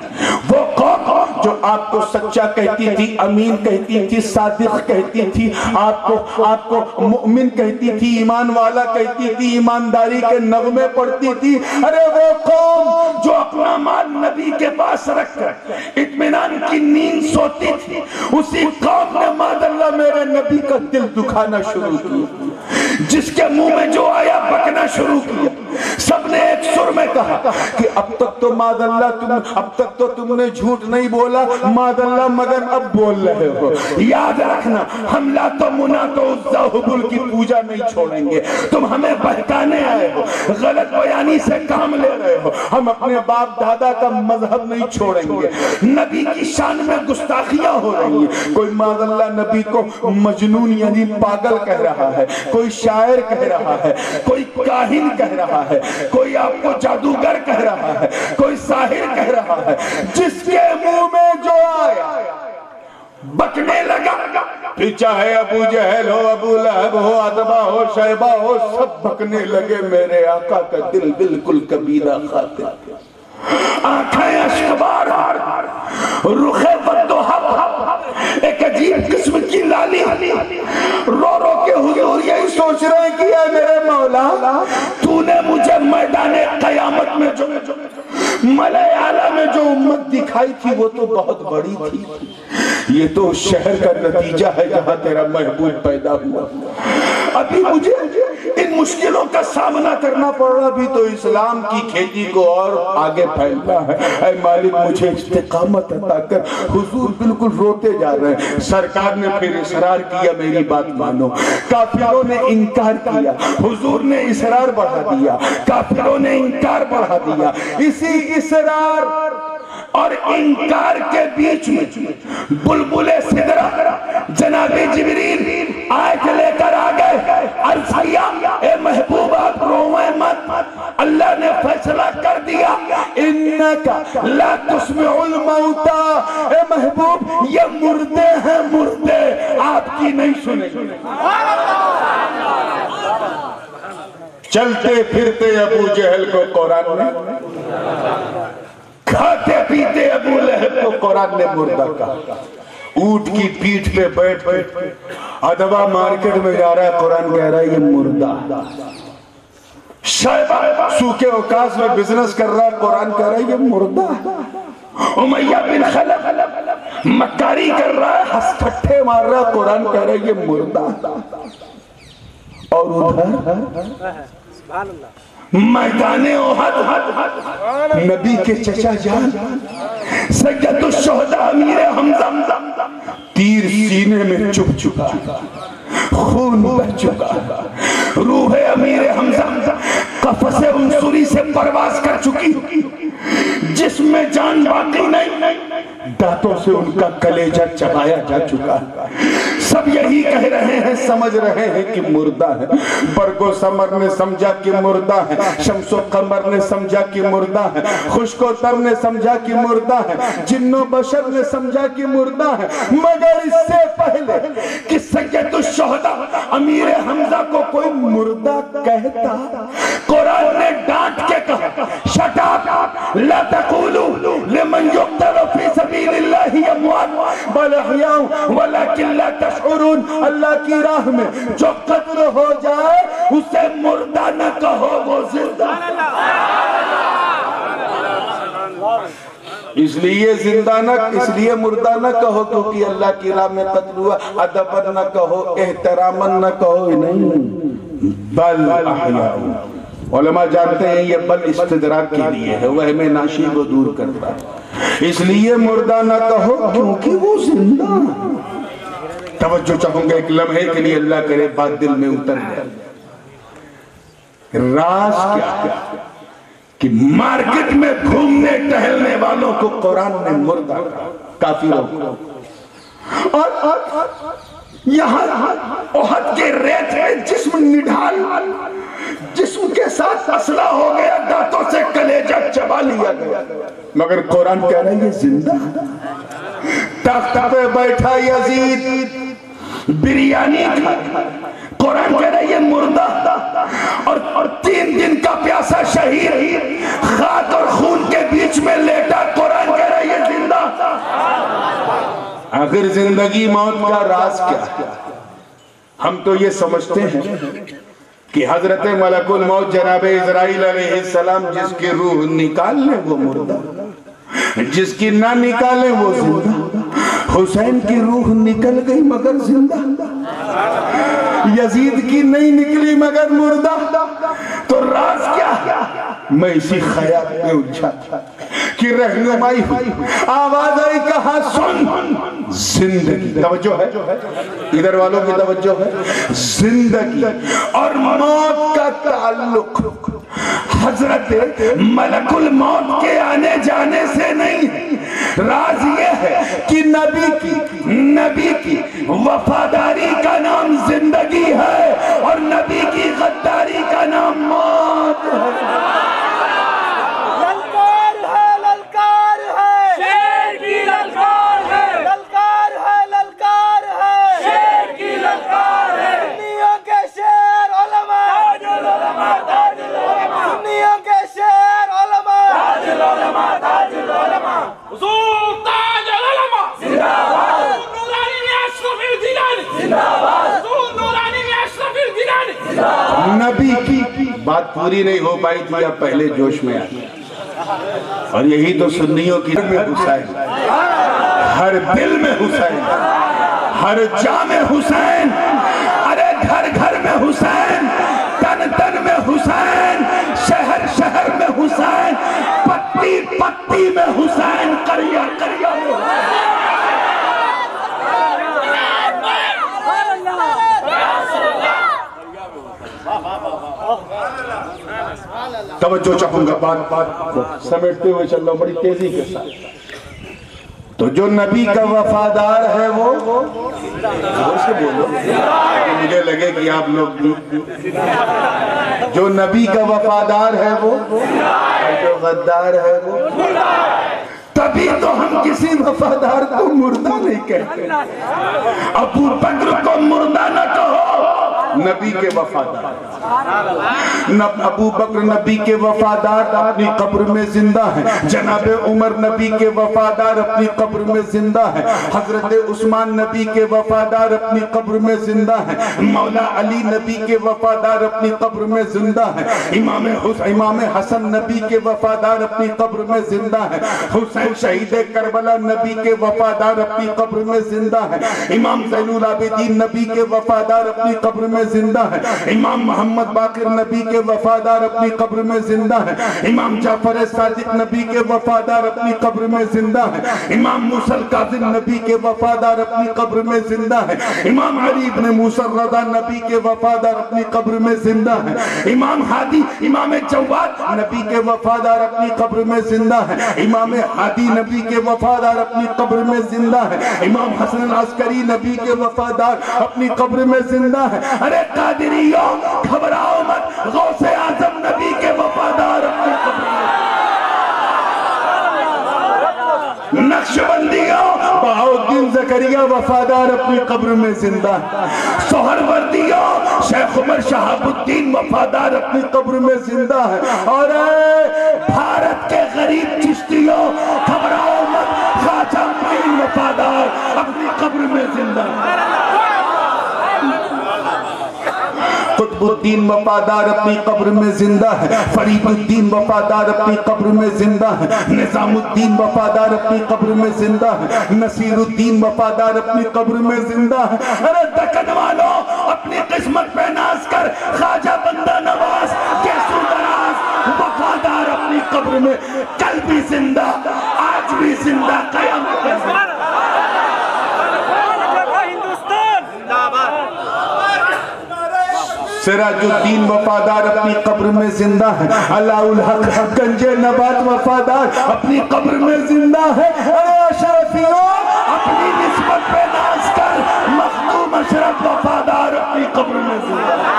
وہ قوم جو آپ کو سچا کہتی تھی، امین کہتی تھی، صادق کہتی تھی، آپ کو مؤمن کہتی تھی، ایمان والا کہتی تھی، ایمانداری کے نغمے پڑھتی تھی، ارے وہ قوم جو اپنا مال نبی کے پاس رکھ کر اطمینان کی نیند سوتی تھی، اسی قوم نے ماد اللہ میرے نبی کا دل دکھانا شروع کیا، جس کے منہ میں جو آیا بکنا شروع کیا۔ سب نے ایک سر میں کہا کہ اب تک تو ماد اللہ تم نے جھوٹ نہیں بولا ماد اللہ، مگر اب بول رہے ہو۔ یاد رکھنا، ہم لات و منات و عزا حبل کی پوجا نہیں چھوڑیں گے، تم ہمیں بہکانے آئے ہو، غلط بیانی سے کام لے رہے ہو، ہم اپنے باپ دادا کا مذہب نہیں چھوڑیں گے۔ نبی کی شان میں گستاخیاں ہو رہی ہیں، کوئی ماد اللہ نبی کو مجنون یعنی پاگل کہہ رہا ہے، کوئی شاعر کہہ رہا ہے، کوئی کاہن کہہ رہا ہے، کوئی آپ کو جادوگر کہہ رہا ہے، کوئی ساحر کہہ رہا ہے، جس کے منہ میں جو آیا بکنے لگا۔ پھر چاہے ابو جہل ہو، ابو لہب ہو، عتبہ ہو، شیبہ ہو، سب بکنے لگے، میرے آقا کا دل بالکل کبیرہ خاطر، آنکھیں اشکبار، رخ بدوحب، ایک عجیب قسم کی لالی، رو رو کے حضور یہی سوچ رہے ہیں کہ اے میرے مولا، تو نے مجھے میدان قیامت میں جو ملائے اعلیٰ میں جو امت دکھائی تھی وہ تو بہت بڑی تھی، یہ تو شہر کا نتیجہ ہے جہاں تیرا محبوب پیدا ہوا، ابھی مجھے ان مشکلوں کا سامنا کرنا پڑ رہا، بھی تو اسلام کی کھیتی کو اور آگے پھیلنا ہے، اے مالک مجھے استقامت عطا کر۔ حضور بالکل روتے جا رہے ہیں، سرکار نے پھر اصرار کیا میری بات مانو، کافروں نے انکار کیا، حضور نے اصرار بڑھا دیا، کافروں نے انکار بڑھا دیا، اسی اصرار اور انکار کے بیچ میں بلبل سدرہ جناب جبریل آیت لے کر آگئے، عرض کیا اے محبوب آپ روئیں مت، اللہ نے فیصلہ کر دیا، انکا لا تسمع الموتا، اے محبوب یہ مردے ہیں، مردے آپ کی نہیں سنیں۔ چلتے پھرتے ابو جہل کو قرآن نے، کھاتے پیتے ابو لہب کو قرآن نے مردہ کہا، اونٹ کی پیٹھ پہ بیٹھ کے عدبہ مارکیٹ میں جا رہا ہے، قرآن کہہ رہا ہے یہ مردہ، شیبہ سوکے اوکاس میں بزنس کر رہا ہے، قرآن کہہ رہا ہے یہ مردہ، امیہ بن خلف مکاری کر رہا ہے، ہسکٹھے مار رہا ہے، قرآن کہہ رہا ہے یہ مردہ، اور ادھر میدان احد نبی کے چچا جان سید الشہداء امیر حمزہ تیر سینے میں چپ چکا، خون بہ چکا، روح امیر حمزہ قفص عنصری سے پرواز کر چکی، جس میں جان باقی نہیں، دانتوں سے ان کا کلیجہ چبایا جا چکا، سب یہی کہہ رہے ہیں، سمجھ رہے ہیں کہ مردہ ہے، برگ و ثمر نے سمجھا کہ مردہ ہے، شمس و قمر نے سمجھا کہ مردہ ہے، خشک و تر نے سمجھا کہ مردہ ہے، جن و بشر نے سمجھا کہ مردہ ہے، مگر اس سے پہلے کہ سید الشہداء امیر حمزہ کو کوئی مردہ کہتا، قرآن نے ڈانٹ کے کہا شٹ اپ لا تقولوا لمن يقتل في سبيل الله اموات بل احياء ولكن لا تشعرون، اللہ کی راہ میں جو قتل ہو جائے اسے مردہ نہ کہو، وہ زندہ، اس لیے زندہ نہ، اس لیے مردہ نہ کہو کیونکہ اللہ کی راہ میں قتل ہوا، ادب نہ کہو، احترام نہ کہو، نہیں بل احیاء۔ علماء جانتے ہیں یہ بل استدراک کے لیے ہے، وہم ناشی کو دور کرتا ہے، اس لیے مردہ نہ کہو کیونکہ وہ زندہ، توجہ چاہوں گا ایک لمحے کے لیے، اللہ کرے بات دل میں اتر جائے۔ راز کیا ہے کہ مارکیٹ میں گھومنے ٹہلنے والوں کو قرآن نے مردہ کہا، کافروں کو، اور یہاں احد کے ریت میں جسم نڈھال، جسم کے ساتھ اسلحہ ہو گیا، دانتوں سے کلیجہ چبا لیا گیا، مگر قرآن کہہ رہا ہے یہ زندہ۔ تخت پہ بیٹھا یزید بریانی کھا، قرآن کہہ رہا ہے یہ مردہ، اور 3 دن کا پیاسا شہید خاک اور خون کے بیچ میں لیٹا، قرآن کہہ رہا ہے یہ زندہ۔ آخر زندگی موت کا راز کیا ہے؟ ہم تو یہ سمجھتے ہیں کہ حضرت ملک الموت جناب اسرائیل علیہ السلام جس کی روح نکال لیں وہ مردہ، جس کی نہ نکالیں وہ زندہ۔ حسین کی روح نکل گئی مگر زندہ، یزید کی نہیں نکلی مگر مردہ، تو راز کیا ہے؟ میں اسی خیال میں الجھا تھا کہ رہنمائی ہوئی، آواز آئی کہا سن، زندگی، توجہ ہے ادھر والوں کی توجہ ہے، زندگی اور موت کا تعلق حضرت ملک الموت کے آنے جانے سے نہیں ہے۔ راز یہ ہے کہ نبی کی وفاداری کا نام زندگی ہے، اور نبی کی غداری کا نام موت ہے۔ نبی کی بات پوری نہیں ہو پائی تھی، اب پہلے جوش میں آئی، اور یہی تو سنیوں کی میں حسین، ہر دل میں حسین، ہر جا میں حسین، ارے گھر گھر میں حسین، تن تن میں حسین، شہر شہر میں حسین، پتی پتی میں حسین، قریہ قریہ میں حسین۔ توجہ چاہوں گا بات کو سمیٹتے ہوئے چل رہا ہوں بڑی تیزی کے ساتھ۔ تو جو نبی کا وفادار ہے وہ سے بولو، مجھے لگے کہ آپ لوگ جو نبی کا وفادار ہے وہ، جو غدار ہے وہ، تبھی تو ہم کسی وفادار کو مردہ نہیں کہتے۔ ابو بکر کو مردہ نہ کہو، نبی کے وفادار، ابو بکر نبی کے وفادار اپنی قبر میں زندہ ہیں، جناب عمر نبی کے وفادار اپنی قبر میں زندہ ہیں، حضرت عثمان نبی کے وفادار اپنی قبر میں زندہ ہیں، مولا علی نبی کے وفادار اپنی قبر میں زندہ ہیں، امام حسن نبی کے وفادار اپنی قبر میں زندہ ہیں، حسین شہید کربلا نبی کے وفادار اپنی قبر میں زندہ ہیں، امام زین العابدین نبی کے وفادار اپنی قبر میں زندہ ہیں، امام محمد باقر نبی کے وفادار اپنی قبر میں زندہ ہیں، امام جعفر صادق نبی کے وفادار اپنی قبر میں زندہ ہیں، امام موسیٰ الکاظم نبی کے وفادار اپنی قبر میں زندہ ہیں، امام علی بن موسیٰ الرضا نبی کے وفادار اپنی قبر میں زندہ ہیں، امام ہادی امام جواد نبی کے وفادار اپنی قبر میں زندہ ہیں، امام ہادی نبی کے وفادار اپنی قبر میں زندہ ہیں، امام حسن العسکری نبی کے وفادار اپنی قبر میں زندہ ہیں۔ ارے قادریوں گھبراؤ مت، غوث اعظم نبی کے وفادار اپنی قبر میں، نقشبندیوں بہاؤالدین زکریا وفادار اپنی قبر میں زندہ ہیں، سہروردیوں شیخ عمر شہاب الدین وفادار اپنی قبر میں زندہ ہیں، اور بھارت کے غریب چشتیوں گھبراؤ مت، خواجہ معین وفادار اپنی قبر میں زندہ ہیں، قطب الدین وفادار اپنی قبر میں زندہ ہے، فرید الدین وفادار اپنی قبر میں زندہ ہے، نظام الدین وفادار اپنی قبر میں زندہ ہے، نصیر الدین وفادار اپنی قبر میں زندہ ہے۔ ارے دکن والوں اپنی قسمت پہ ناز کر، خواجہ بندہ نواز کے سودراز وفادار اپنی قبر میں، کل بھی زندہ آج بھی زندہ قیامت ہے۔ سراج الدین وفادار اپنی قبر میں زندہ ہے، علاء الحق گنج نبات وفادار اپنی قبر میں زندہ ہے۔ اے اشرفیوں اپنی نسبت پہ ناز کر، مخدوم اشرف وفادار اپنی قبر میں زندہ ہے۔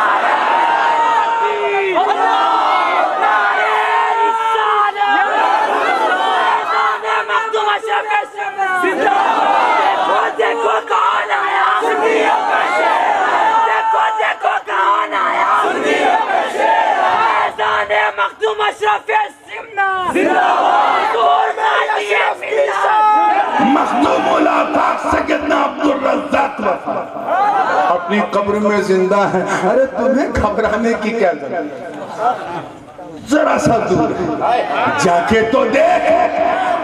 مخدوم الافاق سیدنا عبدالرزاق وفادار اپنی قبر میں زندہ ہے۔ ارے تمہیں گھبرانے کی کیا ضرورت، ذرا سا دور جا کے تو دیکھ۔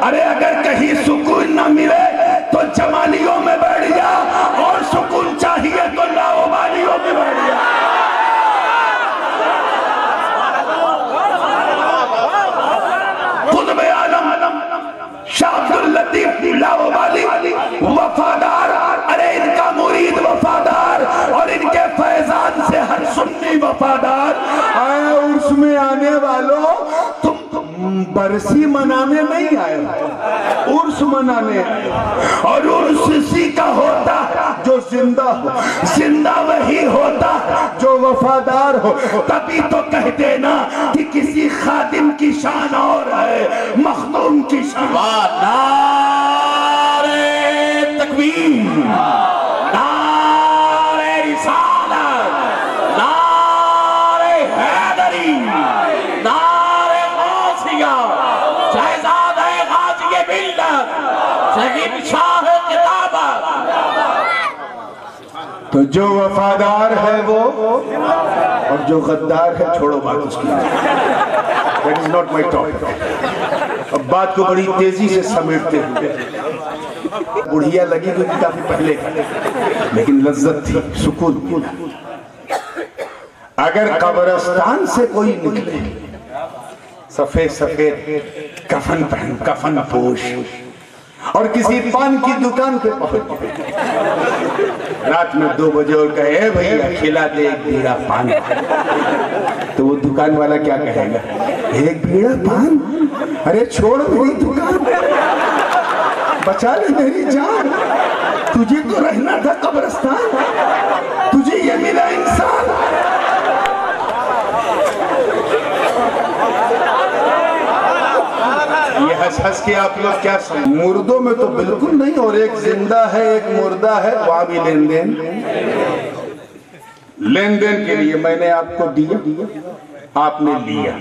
ارے اگر کہیں سکون نہ ملے تو جمالیوں میں بیٹھ جا، اور سکون چاہیے تو لاوبالیوں میں بیٹھ جا۔ قطب عالم شاہ عبداللطیف لاوبالی وفادار، ارے ان کا مرید وفادار، اور ان کے فیضان سے ہر سنی وفادار۔ آئے عرس میں آنے والوں، تم برسی منانے نہیں آئے، عرس منانے آئے، اور عرس اسی کا ہوتا جو زندہ ہو، زندہ وہی ہوتا جو وفادار ہو۔ تبھی تو کہتے نا کہ کسی خادم کی شان اور ہے، مخدوم کی شان۔ نعرہ تکبیر، نعرہ رسالت، نعرہ حیدری، نعرہ غوثیہ، شہزادہ غازی ملت، شہید شاہ کتابت۔ تو جو وفادار ہے وہ، اور جو غدار ہے چھوڑو بات اس کی۔ That is not my topic۔ اب بات کو بڑی تیزی سے سمیٹتے ہوئے، بڑھیا لگی کیونکہ کافی پہلے لیکن لذت تھی، سکون۔ اگر قبرستان سے کوئی نکلے سفید سفید کفن پہن، کفن پوش، اور کسی پان کی دکان پہ پہنچ رات میں 2 بجے اور کہے اے بھئیہ کھلا دے ایک بیڑا پان، تو وہ دکان والا کیا کہے گا؟ ایک بیڑا پان؟ ارے چھوڑ میری دکان، بچا لے میری جان، تجھے تو رہنا تھا قبرستان، تجھے یہ ملا انسان۔ یہ ہس ہس کے آپ لوگ کیا سمجھ، مردوں میں تو بالکل نہیں، اور ایک زندہ ہے ایک مردہ ہے، وہاں بھی لین دین۔ لین دین کے لیے میں نے آپ کو دیا، آپ نے لیا،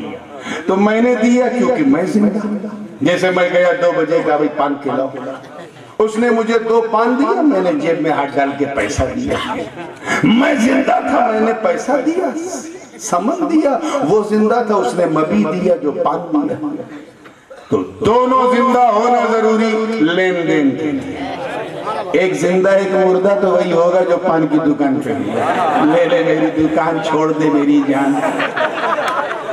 تو میں نے دیا کیونکہ میں زندہ۔ جیسے میں گیا 2 بجے کا بھئی پان کھلاؤ، اس نے مجھے 2 پان دیا، میں نے جیب میں ہاتھ ڈال کے پیسہ دیا۔ میں زندہ تھا، میں نے پیسہ دیا، سمن دیا، وہ زندہ تھا، اس نے مبی دیا جو پان دیا۔ تو دونوں زندہ ہونا ضروری لین دین کے لیے۔ ایک زندہ ایک مردہ تو وہی ہوگا جو پان کی دکان پہ لے لے میری دکان، چھوڑ دے میری جان،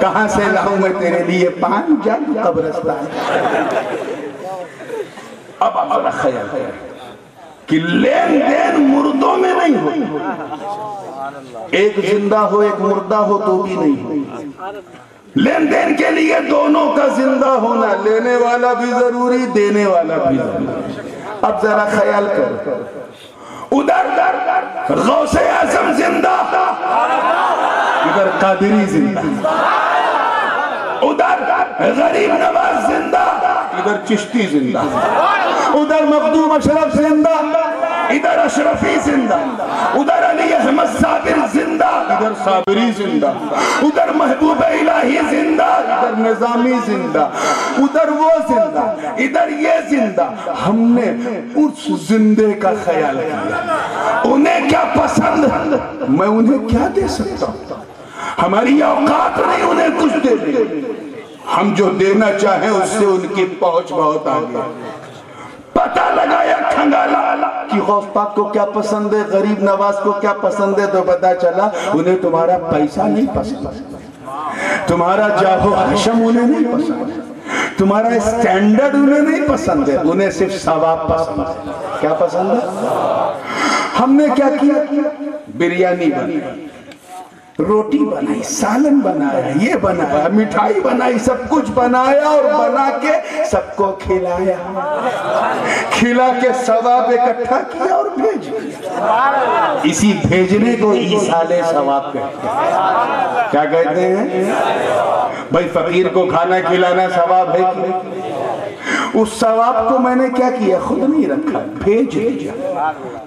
کہاں سے لاؤں میں تیرے لیے پان، جان قبرستان۔ اب آپ ذرا خیال کریں کہ لین دین مردوں میں نہیں ہو، ایک زندہ ہو ایک مردہ ہو تو بھی نہیں ہو۔ لین دین کے لیے دونوں کا زندہ ہونا، لینے والا بھی ضروری، دینے والا بھی ضروری۔ اب ذرا خیال کر، ادھر غوث اعظم زندہ، ادھر قادری زندہ، ادھر غریب نواز زندہ، ادھر چشتی زندہ، ادھر مخدوم اشرف زندہ، ادھر اشرفی زندہ، ادھر علی احمد صابر زندہ، ادھر صابری زندہ، ادھر محبوب الہی زندہ، ادھر نظامی زندہ، ادھر وہ زندہ، ادھر یہ زندہ۔ ہم نے اس زندے کا خیال کیا، انہیں کیا پسند، میں انہیں کیا دے سکتا ہوں، ہماری اوقات نہیں انہیں کچھ دے دے، ہم جو دینا چاہیں اس سے ان کی پہنچ بہت آگے۔ پتہ لگایا کھنگالا کہ غوث پاک کو کیا پسند ہے، غریب نواز کو کیا پسند ہے، تو پتہ چلا انہیں تمہارا پیسہ نہیں پسند، تمہارا جاہو حشم انہیں نہیں پسند، تمہارا اسٹینڈرڈ انہیں نہیں پسند ہے، انہیں صرف ثواب پسند ہے۔ کیا پسند ہے؟ ہم نے کیا کیا؟ بریانی بنی، روٹی بنائی، سالن بنایا، یہ بنایا، مٹھائی بنائی، سب کچھ بنایا اور بنا کے سب کو کھلایا، کھلا کے ثواب اکٹھا کیا اور بھیج دیا۔ اسی بھیجنے کو ایصال ثواب کہتے ہیں۔ کیا کہتے ہیں؟ بھائی فقیر کو کھانا کھلانا ثواب ہے کہ نہیں؟ اس ثواب کو میں نے کیا کیا؟ خود نہیں رکھا، بھیج دیا۔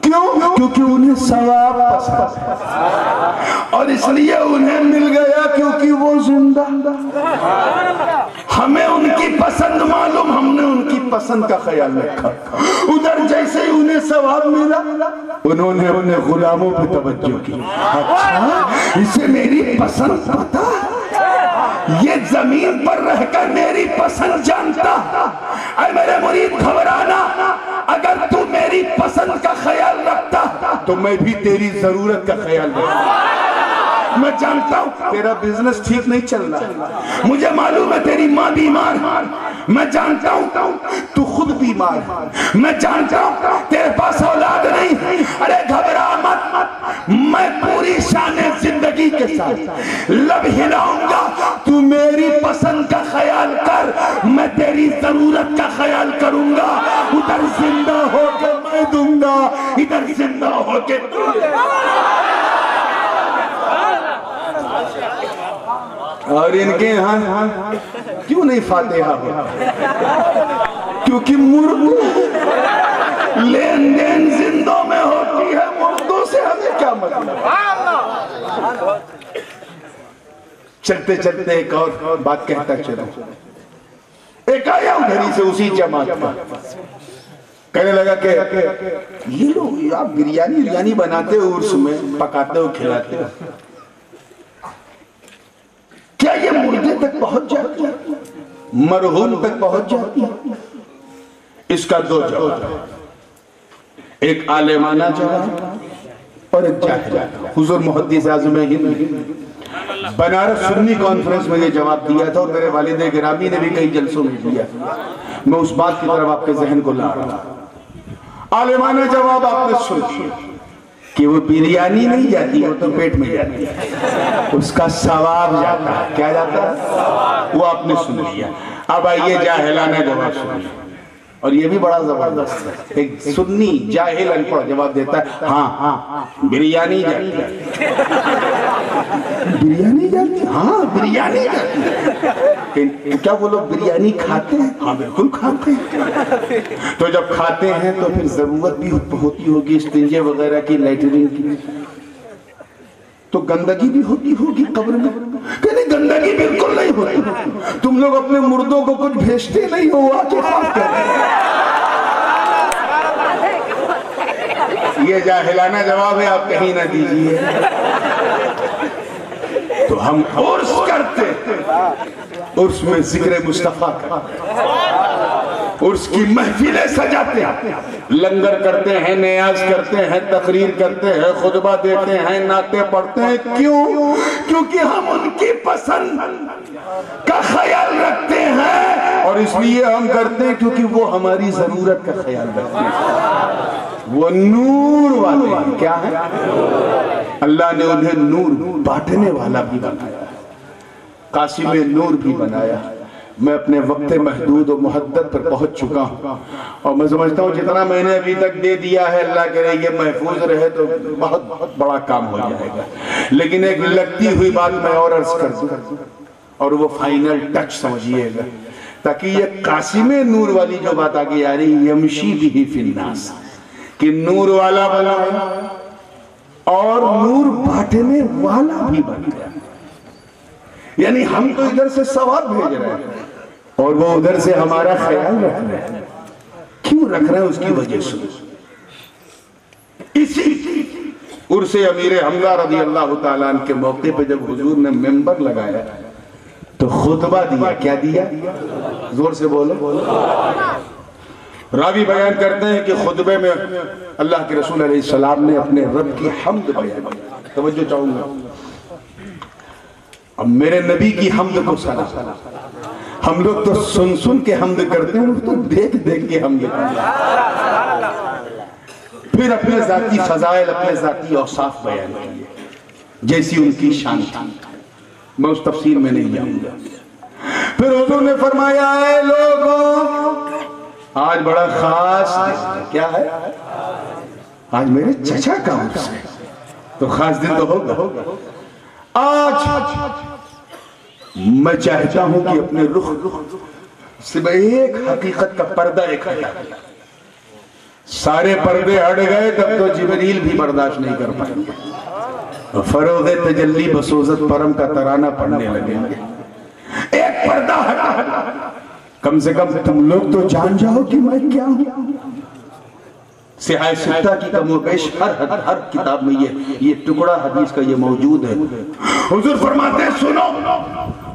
کیوں؟ کیونکہ انہیں ثواب پسند ہے، اور اس لیے انہیں مل گیا کیونکہ وہ زندہ۔ ہمیں ان کی پسند معلوم، ہم نے ان کی پسند کا خیال رکھا۔ ادھر جیسے ہی انہیں ثواب ملا، انہوں نے اپنے غلاموں پہ توجہ کی۔ اچھا اسے میری پسند پتا، یہ زمین پر رہ کر میری پسند جانتا۔ اے میرے مرید گھبرانا، اگر تو میری پسند کا خیال رکھتا تو میں بھی تیری ضرورت کا خیال رکھتا۔ میں جانتا ہوں تیرا بزنس ٹھیک نہیں چل رہا، مجھے معلوم ہے تیری ماں بیمار، میں جانتا ہوں تو خود بیمار، میں جانتا ہوں تیرے پاس اولاد نہیں۔ ارے گھبرا مت، میں پوری شان زندگی کے ساتھ لب ہلاؤں گا، تو میری پسند کا خیال کر، میں تیری ضرورت کا خیال کروں گا۔ ادھر زندہ ہو کے میں دوں گا، ادھر زندہ ہو کے دوں گا۔ اور ان کے ہاں کیوں نہیں فاتحہ ہو؟ کیونکہ مردوں لین دین زندوں میں ہوتی ہے، مردوں سے ہمیں کیا مطلب؟ چلتے چلتے ایک اور بات کہتا چلو۔ ایک آیا ادھری سے اسی جماعت کا، کہنے لگا کہ یہ لوگ آپ بریانی بناتے ہو، عرس میں پکاتے ہو، کھلاتے ہو، کیا یہ مردے تک پہنچ جاتی ہے؟ مرحوم تک پہنچ جاتی ہے؟ اس کا دو جواب، ایک عالمانہ جواب اور ایک جاہلانہ۔ حضور محدث اعظم ہند بنارس سنی کانفرنس میں یہ جواب دیا تھا، اور میرے والد گرامی نے بھی کئی جلسوں میں دیا۔ میں اس بات کی طرف آپ کے ذہن کو لا رہا ہوں۔ عالمانہ جواب آپ نے سن لیا کہ وہ بریانی نہیں جاتی، وہ تو پیٹ میں جاتی ہے، اس کا ثواب جاتا ہے۔ کیا جاتا ہے؟ وہ آپ نے سن لیا۔ اب آئیے جاہلانہ جواب سنیے، اور یہ بھی بڑا زبردست ہے۔ ایک سنی جاہل انپڑھ جواب دیتا ہے، ہاں بریانی جاتی ہے۔ بریانی جاتی ہے؟ ہاں بریانی جاتی ہے۔ کیا وہ لوگ بریانی کھاتے ہیں؟ ہاں بالکل کھاتے ہیں۔ تو جب کھاتے ہیں تو پھر ضرورت بھی ہوتی ہوگی استنجے وغیرہ کی، لیٹرین کی، تو گندگی بھی ہوتی ہوگی قبر میں؟ کہ نہیں گندگی بالکل نہیں ہوتی۔ تم لوگ اپنے مردوں کو کچھ بھیجتے نہیں ہو، آ کے خاص کریں۔ یہ جاہلانہ جواب ہے، آپ کہیں نہ دیجئے۔ تو ہم عرس کرتے، عرس میں ذکر مصطفیٰ کرتے، عرس کی محفلیں سجاتے ہیں، لنگر کرتے ہیں، نیاز کرتے ہیں، تقریر کرتے ہیں، خطبہ دیتے ہیں، نعتیں پڑھتے ہیں۔ کیوں؟ کیونکہ ہم ان کی پسند کا خیال رکھتے ہیں، اور اس لیے ہم کرتے ہیں کیونکہ وہ ہماری ضرورت کا خیال رکھتے ہیں۔ وہ نور والے ہیں۔ کیا ہے؟ اللہ نے انہیں نور بانٹنے والا بھی بنایا، قاسم نور بھی بنایا۔ میں اپنے وقت محدود و محدد پر پہنچ چکا ہوں، اور میں سمجھتا ہوں جتنا میں نے ابھی تک دے دیا ہے، اللہ کرے یہ محفوظ رہے تو بہت بڑا کام ہو جائے گا۔ لیکن ایک لگتی ہوئی بات میں اور عرض کر دوں، اور وہ فائنل ٹچ سمجھیے گا، تاکہ یہ قاسم نور والی جو بات آگے آ رہی، یمشی بھی فی الناس، کہ نور والا بنا اور نور بانٹنے والا بھی بن گیا۔ یعنی ہم تو ادھر سے ثواب بھیج رہے ہیں، اور وہ ادھر سے ہمارا خیال رکھ رہے ہیں۔ کیوں رکھ رہے ہیں؟ اس کی وجہ سے اسی عرس امیر حمزہ رضی اللہ تعالیٰ عنہ کے موقع پہ جب حضور نے ممبر لگایا تو خطبہ دیا۔ کیا دیا؟ زور سے بولو۔ راوی بیان کرتے ہیں کہ خطبے میں اللہ کے رسول علیہ السلام نے اپنے رب کی حمد بیان کی۔ توجہ چاہوں گا، اب میرے نبی کی حمد کو سنا۔ ہم لوگ تو سن سن کے حمد کرتے ہیں، وہ تو دیکھ دیکھ کے حمد کرتے ہیں۔ پھر اپنے ذاتی فضائل، اپنے ذاتی اوصاف بیان کیے۔ جیسی ان کی شان تھی. میں اس تفصیل میں نہیں جاؤں گا. پھر حضور نے فرمایا اے لوگوں آج بڑا خاص دن. کیا ہے؟ آج میرے چچا کا عرس ہے تو خاص دن تو ہوگا. آج میں چاہتا ہوں کہ اپنے رخ سے ایک حقیقت کا پردہ ایک ہٹا. سارے پردے ہٹ گئے تب تو جبریل بھی برداشت نہیں کر پائے. فروغ تجلی بسوزت پرم کا ترانہ پڑھنے لگیں گے. ایک پردہ ہٹا. کم سے کم تم لوگ تو جان جاؤ کہ میں کیا ہوں. سیاہ ستہ کی کم و بیش ہر کتاب میں یہ ٹکڑا حدیث کا یہ موجود ہے. حضور فرماتے ہیں سنو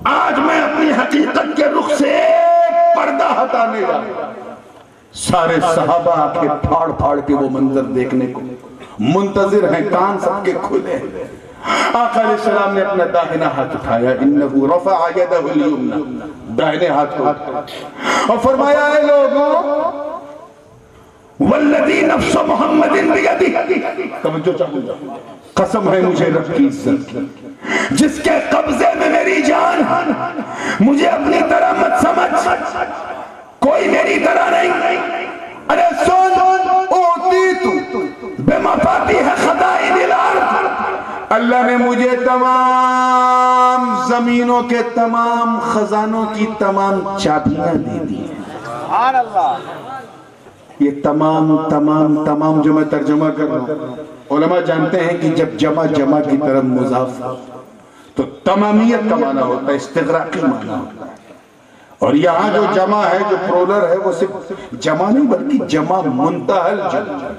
آج میں اپنی حقیقت کے رخ سے ایک پردہ ہٹانے جا. سارے صحابہ آنکھیں پھاڑ پھاڑ کے وہ منظر دیکھنے کو منتظر ہیں. کان سب کے کھلے ہیں. آقا علیہ السلام نے اپنا داہنا ہاتھ اٹھایا. انہو رفع یدہ الیمنی, داہنے ہاتھ کو اور فرمایا اے لوگوں والذی نفس محمد بیدہ, توجہ چاہوں گا, قسم ہے مجھے رب کی عزت کی جس کے قبضے میں میری جان. مجھے اپنی طرح مت سمجھ, کوئی میری طرح نہیں. ارے سن اوتیتو بمفاتیح خزائن الارض, اللہ نے مجھے تمام زمینوں کے تمام خزانوں کی تمام چابیاں دے دی. سبحان اللہ. یہ تمام جو میں ترجمہ کر رہا ہوں, علماء جانتے ہیں کہ جب جمع کی طرف مضاف تو تمامیت کا معنی ہوتا ہے, استغراقی معنی ہوتا ہے. اور یہاں جو جمع ہے, جو پرولر ہے, وہ صرف جمع نہیں بلکہ جمع منتحل جمع,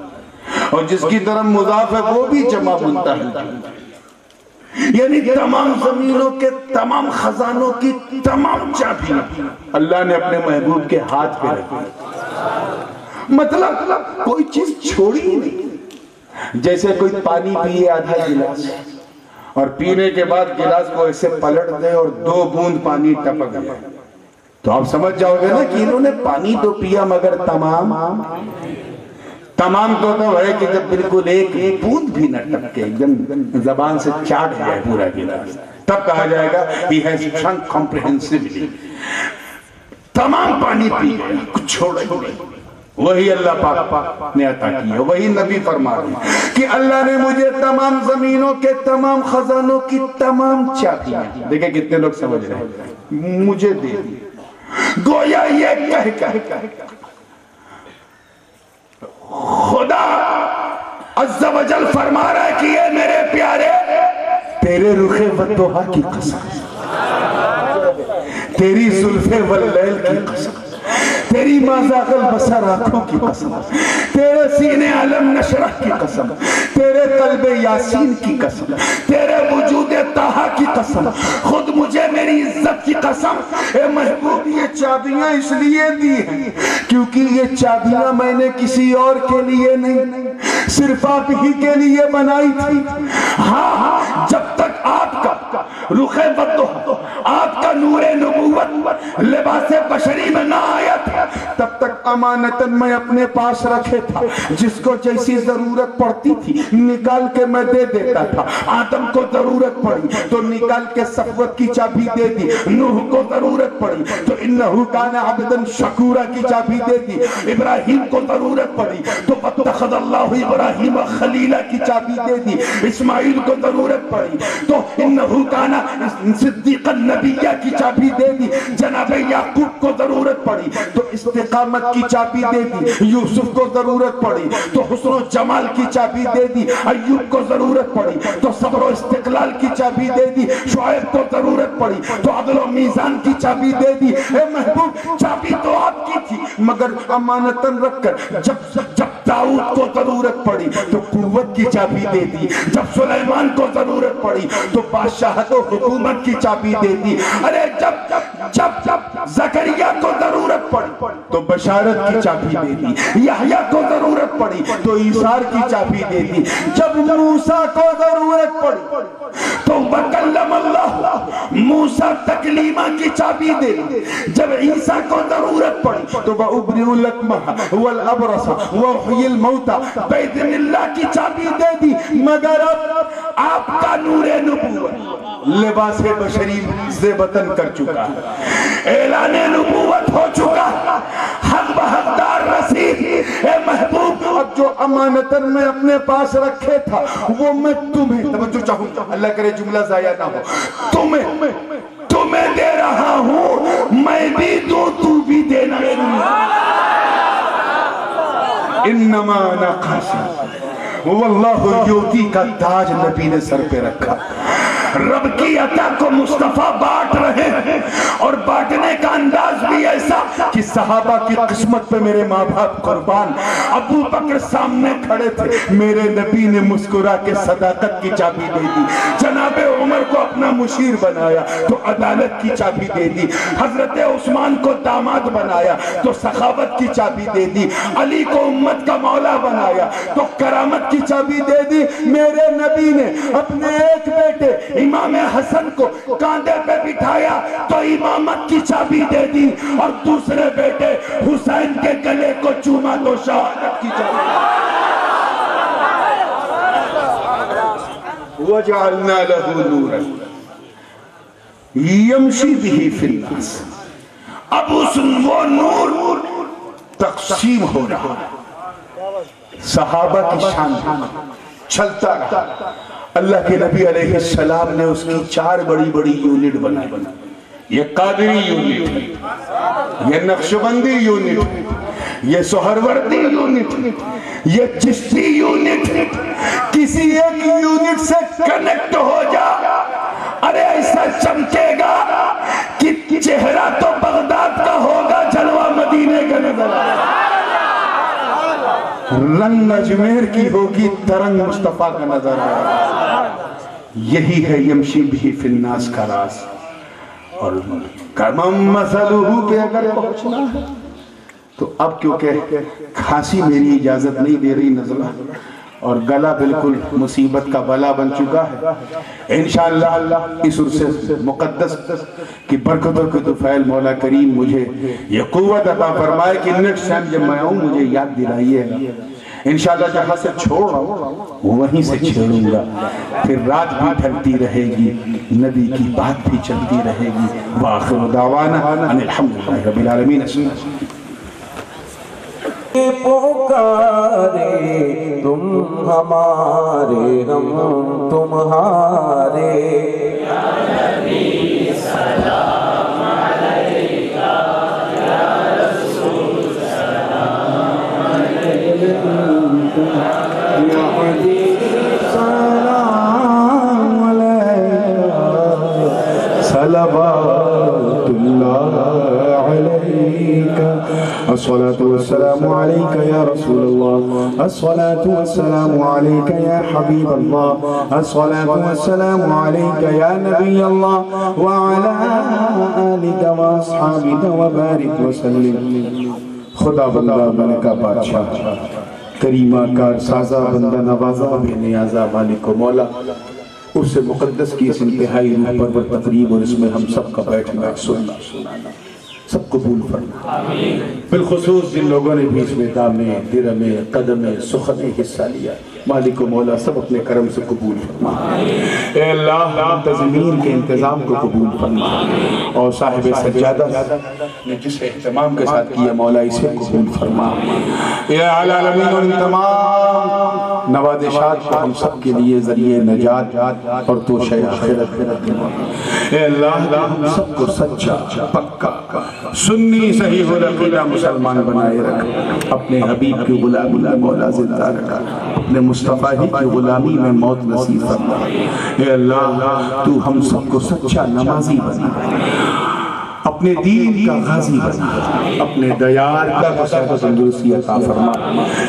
اور جس کی طرف مضاف ہے وہ بھی جمع منتحل جمع. یعنی تمام زمینوں کے تمام خزانوں کی تمام چابیاں اللہ نے اپنے محبوب کے ہاتھ پہ رکھی. مطلب کوئی چیز چھوڑی ہی نہیں. جیسے کوئی پانی پیے آدھا گلاس اور پینے کے بعد گلاس کو ایسے پلٹ دے اور 2 بوند پانی ٹپک جائے تو آپ سمجھ جاؤ گے نا کہ انہوں نے پانی تو پیا مگر تمام تو ہے کہ جب بالکل ایک بوند بھی نہ ٹپکے, ایک دم زبان سے چاٹ جائے پورا گلاس, تب کہا جائے گا he has drunk comprehensively. تمام پانی پی گیا, کچھ چھوڑا ہی نہیں. وہی اللہ پاک نے عطا کی ہے. وہی نبی فرما رہے ہیں کہ اللہ نے مجھے تمام زمینوں کے تمام خزانوں کی تمام چابیاں, دیکھیں کتنے لوگ سمجھ رہے ہیں, مجھے دے دی. گویا یہ کہہ خدا عز و جل فرما رہا ہے کہ یہ میرے پیارے تیرے رخ والضحا کی قسم, تیری زلف واللیل کی قسم, تیری ما زاغ البصر آنکھوں کی قسم, تیرے سینے علم نشرح کی قسم, تیرے قلب یاسین کی قسم, تیرے وجود طٰہٰ کی قسم, خود مجھے میری عزت کی قسم. اے محبوب یہ چابیاں اس لیے دی ہیں کیونکہ یہ چابیاں میں نے کسی اور کے لیے نہیں, صرف آپ ہی کے لیے بنائی تھی. ہاں جب تک آپ کا رخ والضحا, آپ کا نور نبوت لباس بشری میں نہ آیا تھا, تب تک امانتاً میں اپنے پاس رکھے تھا. جس کو جیسی ضرورت پڑتی تھی نکال کے میں دے دیتا تھا. آدم کو ضرورت پڑی تو نکال کے صفوت کی چابی دے دی. نوح کو ضرورت پڑی تو انہو کان عبداً شکورا کی چابی دے دی. ابراہیم کو ضرورت پڑی تو اتخذ اللہ ابراہیم خلیلا کی چابی دے دی. اسماعیل کو ضرورت پڑی تو انہو کان صدیقا نبیہ کی چابی دے دی. جناب یعقوب کو ضرورت پڑی تو استقامت کی چابی دے دی. یوسف کو ضرورت پڑی تو حسن و جمال کی چابی دے دی. ایوب کو ضرورت پڑی تو صبر و استقلال کی چابی دے دی. شعیب کو ضرورت پڑی تو عدل و میزان کی چابی دے دی. اے محبوب چابی تو آپ کی تھی مگر امانتاً رکھ کر جب داؤد کو ضرورت پڑی تو قوت کی چابی دے دی. جب سلیمان کو ضرورت پڑی تو بادشاہت و حکومت کی چابی دے دی. ارے جب زکریا کو ضرورت پڑی تو بشارت کی چابی دے دی. یحییٰ کو ضرورت پڑی تو ایثار کی چابی دے دی. جب موسیٰ کو ضرورت پڑی تو وکلم اللہ، موسیٰ تکلیمہ کی چابی دے دی. جب عیسیٰ کو ضرورت پڑی تو وَأُبْرِئُ الْأَكْمَحَ وَالْأَبْرَصَ وَأُحْيِي الْمَوْتَى بِإِذْنِ اللہ کی چابی دے دی. مگر اب آپ کا نور نبوت لباس بشری زیبتن کر چکا ہے، اعلان نبوت ہو چکا ہے، حق بحقدار رسید. اے محبوب، اب جو امانتن میں اپنے پاس رکھے تھا وہ میں تمہیں، توجہ چاہوں گا اللہ کرے جملہ ضائع نہ ہو، تمہیں دے رہا ہوں، میں بھی دوں تو بھی دینا. انما انا قاسم واللہ یوتی کا تاج نبی نے سر پہ رکھا. رب کی عطا کو مصطفیٰ بانٹ رہے ہیں، اور بانٹنے کا انداز بھی ایسا کہ صحابہ کی قسمت پہ میرے ماں باپ قربان. ابو بکر سامنے کھڑے تھے، میرے نبی نے مسکرا کے صداقت کی چابی دے دی. جناب عمر کو اپنا مشیر بنایا تو عدالت کی چابی دے دی. حضرت عثمان کو داماد بنایا تو سخاوت کی چابی دے دی. علی کو امت کا مولا بنایا تو کرامت کی چابی دے دی. میرے نبی نے اپنے ایک بیٹے امام حسن کو کاندھے پہ بٹھایا تو امامت کی چابی دے دی، اور دوسرے بیٹے حسین کے گلے کو چوما تو شہادت کی چابی. وَجَعَلْنَا لَهُ نُورًا يَمْشِي بِهِ فِي النَّاسِ. اب وہ نور تقسیم ہو رہا، صحابہ کی شان چلتا رہا. اللہ کے نبی علیہ السلام نے اس کی 4 بڑی بڑی یونٹ بنائی. یہ قادری یونٹ ہے، یہ نقشبندی یونٹ ہے، یہ سہروردی یونٹ ہے، یہ چشتی یونٹ ہے. کسی ایک یونٹ سے کنیکٹ ہو جا، ارے ایسا چمکے گا کہ چہرہ تو بغداد کا ہوگا، جلوہ مدینے کا نظر آئے. رنگ اجمیر کی ہوگی، ترنگ مصطفیٰ کا نظر آئے. یہی ہے یمشی بھی فی الناس کا راز. اور کمم مثلہ پہ اگر پہنچنا ہے تو اب کیونکہ کھانسی میری اجازت نہیں دے رہی نزلہ، اور گلا بالکل مصیبت کا بلا بن چکا ہے، انشاءاللہ اس عرصے مقدس کی برکتوں کے طفیل مولا کریم مجھے یہ قوت عطا فرمائے کہ نیکسٹ ٹائم جب میں آؤں مجھے یاد دلائیے گا. انشاءاللہ جہاں سے چھوڑ رہا ہوں وہیں سے چھوڑوں گا. پھر رات بھی ڈھلتی رہے گی، نبی کی بات بھی چلتی رہے گی. وآخر دعوانا ان الحمدللہ رب العالمین. پکارے تم ہمارے، ہم تمہارے. یا نبی سلام علیکہ، یا رسول سلام علیکہ، یا حبیب سلام علیکہ، صلوات اللہ علیکہ. الصلاة والسلام عليك يا رسول الله، الصلاة والسلام عليك يا حبيب الله، الصلاة والسلام عليك يا نبي الله، وعلى آلك وأصحابك وبارك وسلم. خدا بندہ ملکہ بادشاہ، کریمہ کار سازہ بندہ نوازہ بے نیازہ مالک و مولا، اس سے مقدس کی اس انتہائی روح پرور تقریب اور اس میں ہم سب کا بیٹھنا سننا سب قبول فرما. بالخصوص جن لوگوں نے بھی اس میں دامے، درمے، قدمے، سخنے حصہ لیا، مالک و مولا سب اپنے کرم سے قبول فرما. اے اللہ منتظمین کے انتظام کو قبول فرما، اور صاحب سجادہ نے جس اہتمام کے ساتھ کیا مولا اسے قبول فرما. اے العالمین ان تمام نوازشات کو ہم سب کے لیے ذریعہ نجات اور توشہ آخرت اے اللہ ہم سب کو سچا پکا سنی صحیح العقیدہ مسلمان بنائے رکھ. اپنے حبیب کی غلامی میں مولا زندہ رکھا، اپنے مصطفیٰ ہی کی غلامی میں موت نصیب فرما. اے اللہ تو ہم سب کو سچا نمازی بنا، اپنے دین کا غازی بنا، اپنے دیار کا صحت و تندرستی عطا فرما۔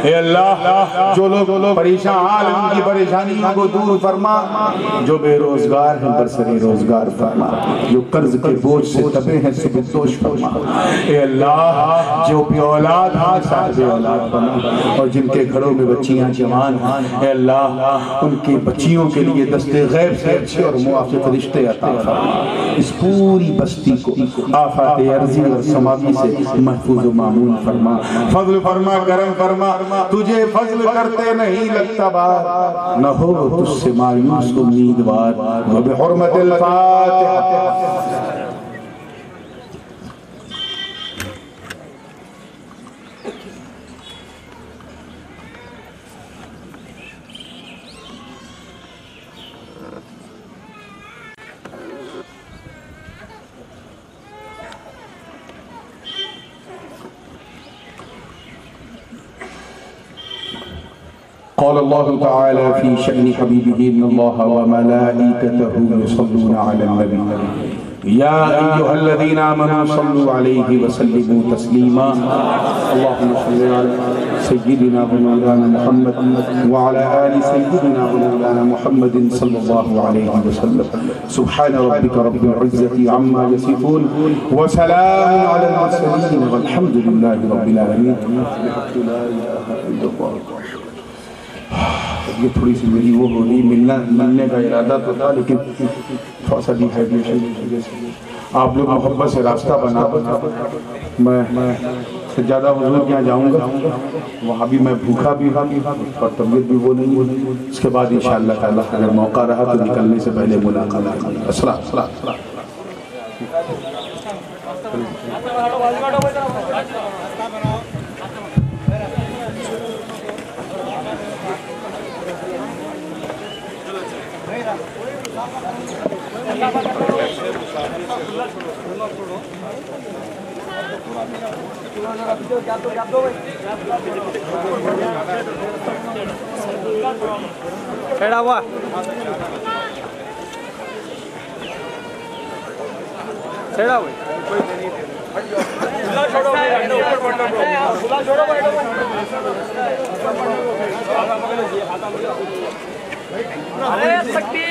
اے اللہ جو لوگ پریشان حال ہیں ان کی پریشانیوں کو دور فرما، جو بے روزگار ہیں برسر روزگار فرما، جو قرض کے بوجھ سے دبے ہیں سبکدوش فرما۔ اے اللہ جو بھی اولاد ہیں صاحب اولاد بنا، اور جن کے گھروں میں بچیاں جوان ہیں اے اللہ ان کی بچیوں کے لیے دست غیب سے اچھے اور موافق رشتے عطا فرما۔ اس پوری بستی کو آفات ارضی اور سماوی سے محفوظ و معمون فرما۔ فضل فرما، کرم فرما، تجھے فضل کرتے نہیں لگتا بار، نہ ہو تجھ سے مایوس امیدوار۔ وبحرمت الفاتحہ۔ قال الله تعالى في شأن حبيبه إن الله وملائكته يصلون على النبي يا أيها الذين آمنوا صلوا عليه وسلموا تسليما اللهم صل على سيدنا ومولانا محمد وعلى آل سيدنا ومولانا محمد صلى الله عليه وسلم سبحان ربك رب العزة عما يصفون وسلام على المرسلين والحمد لله رب العالمين بحق لا إله إلا الله۔ یہ تھوڑی سی میری وہ ہو رہی ملنے کا ارادہ تو تھا لیکن تھوڑا سا ڈیہائیڈریشن کی وجہ سے آپ لوگ محبت سے راستہ بنا، میں زیادہ حضور کے یہاں جاؤں گا، وہاں بھی میں بھوکا بھی ہوں اور طبیعت بھی وہ نہیں ہے۔ اس کے بعد انشاءاللہ تعالیٰ اگر موقع رہا تو نکلنے سے پہلے ملاقات کریں۔ السلام۔ کھڑا ہوا کھڑا ہوئے کوئی نہیں چھوڑو ارے سکتی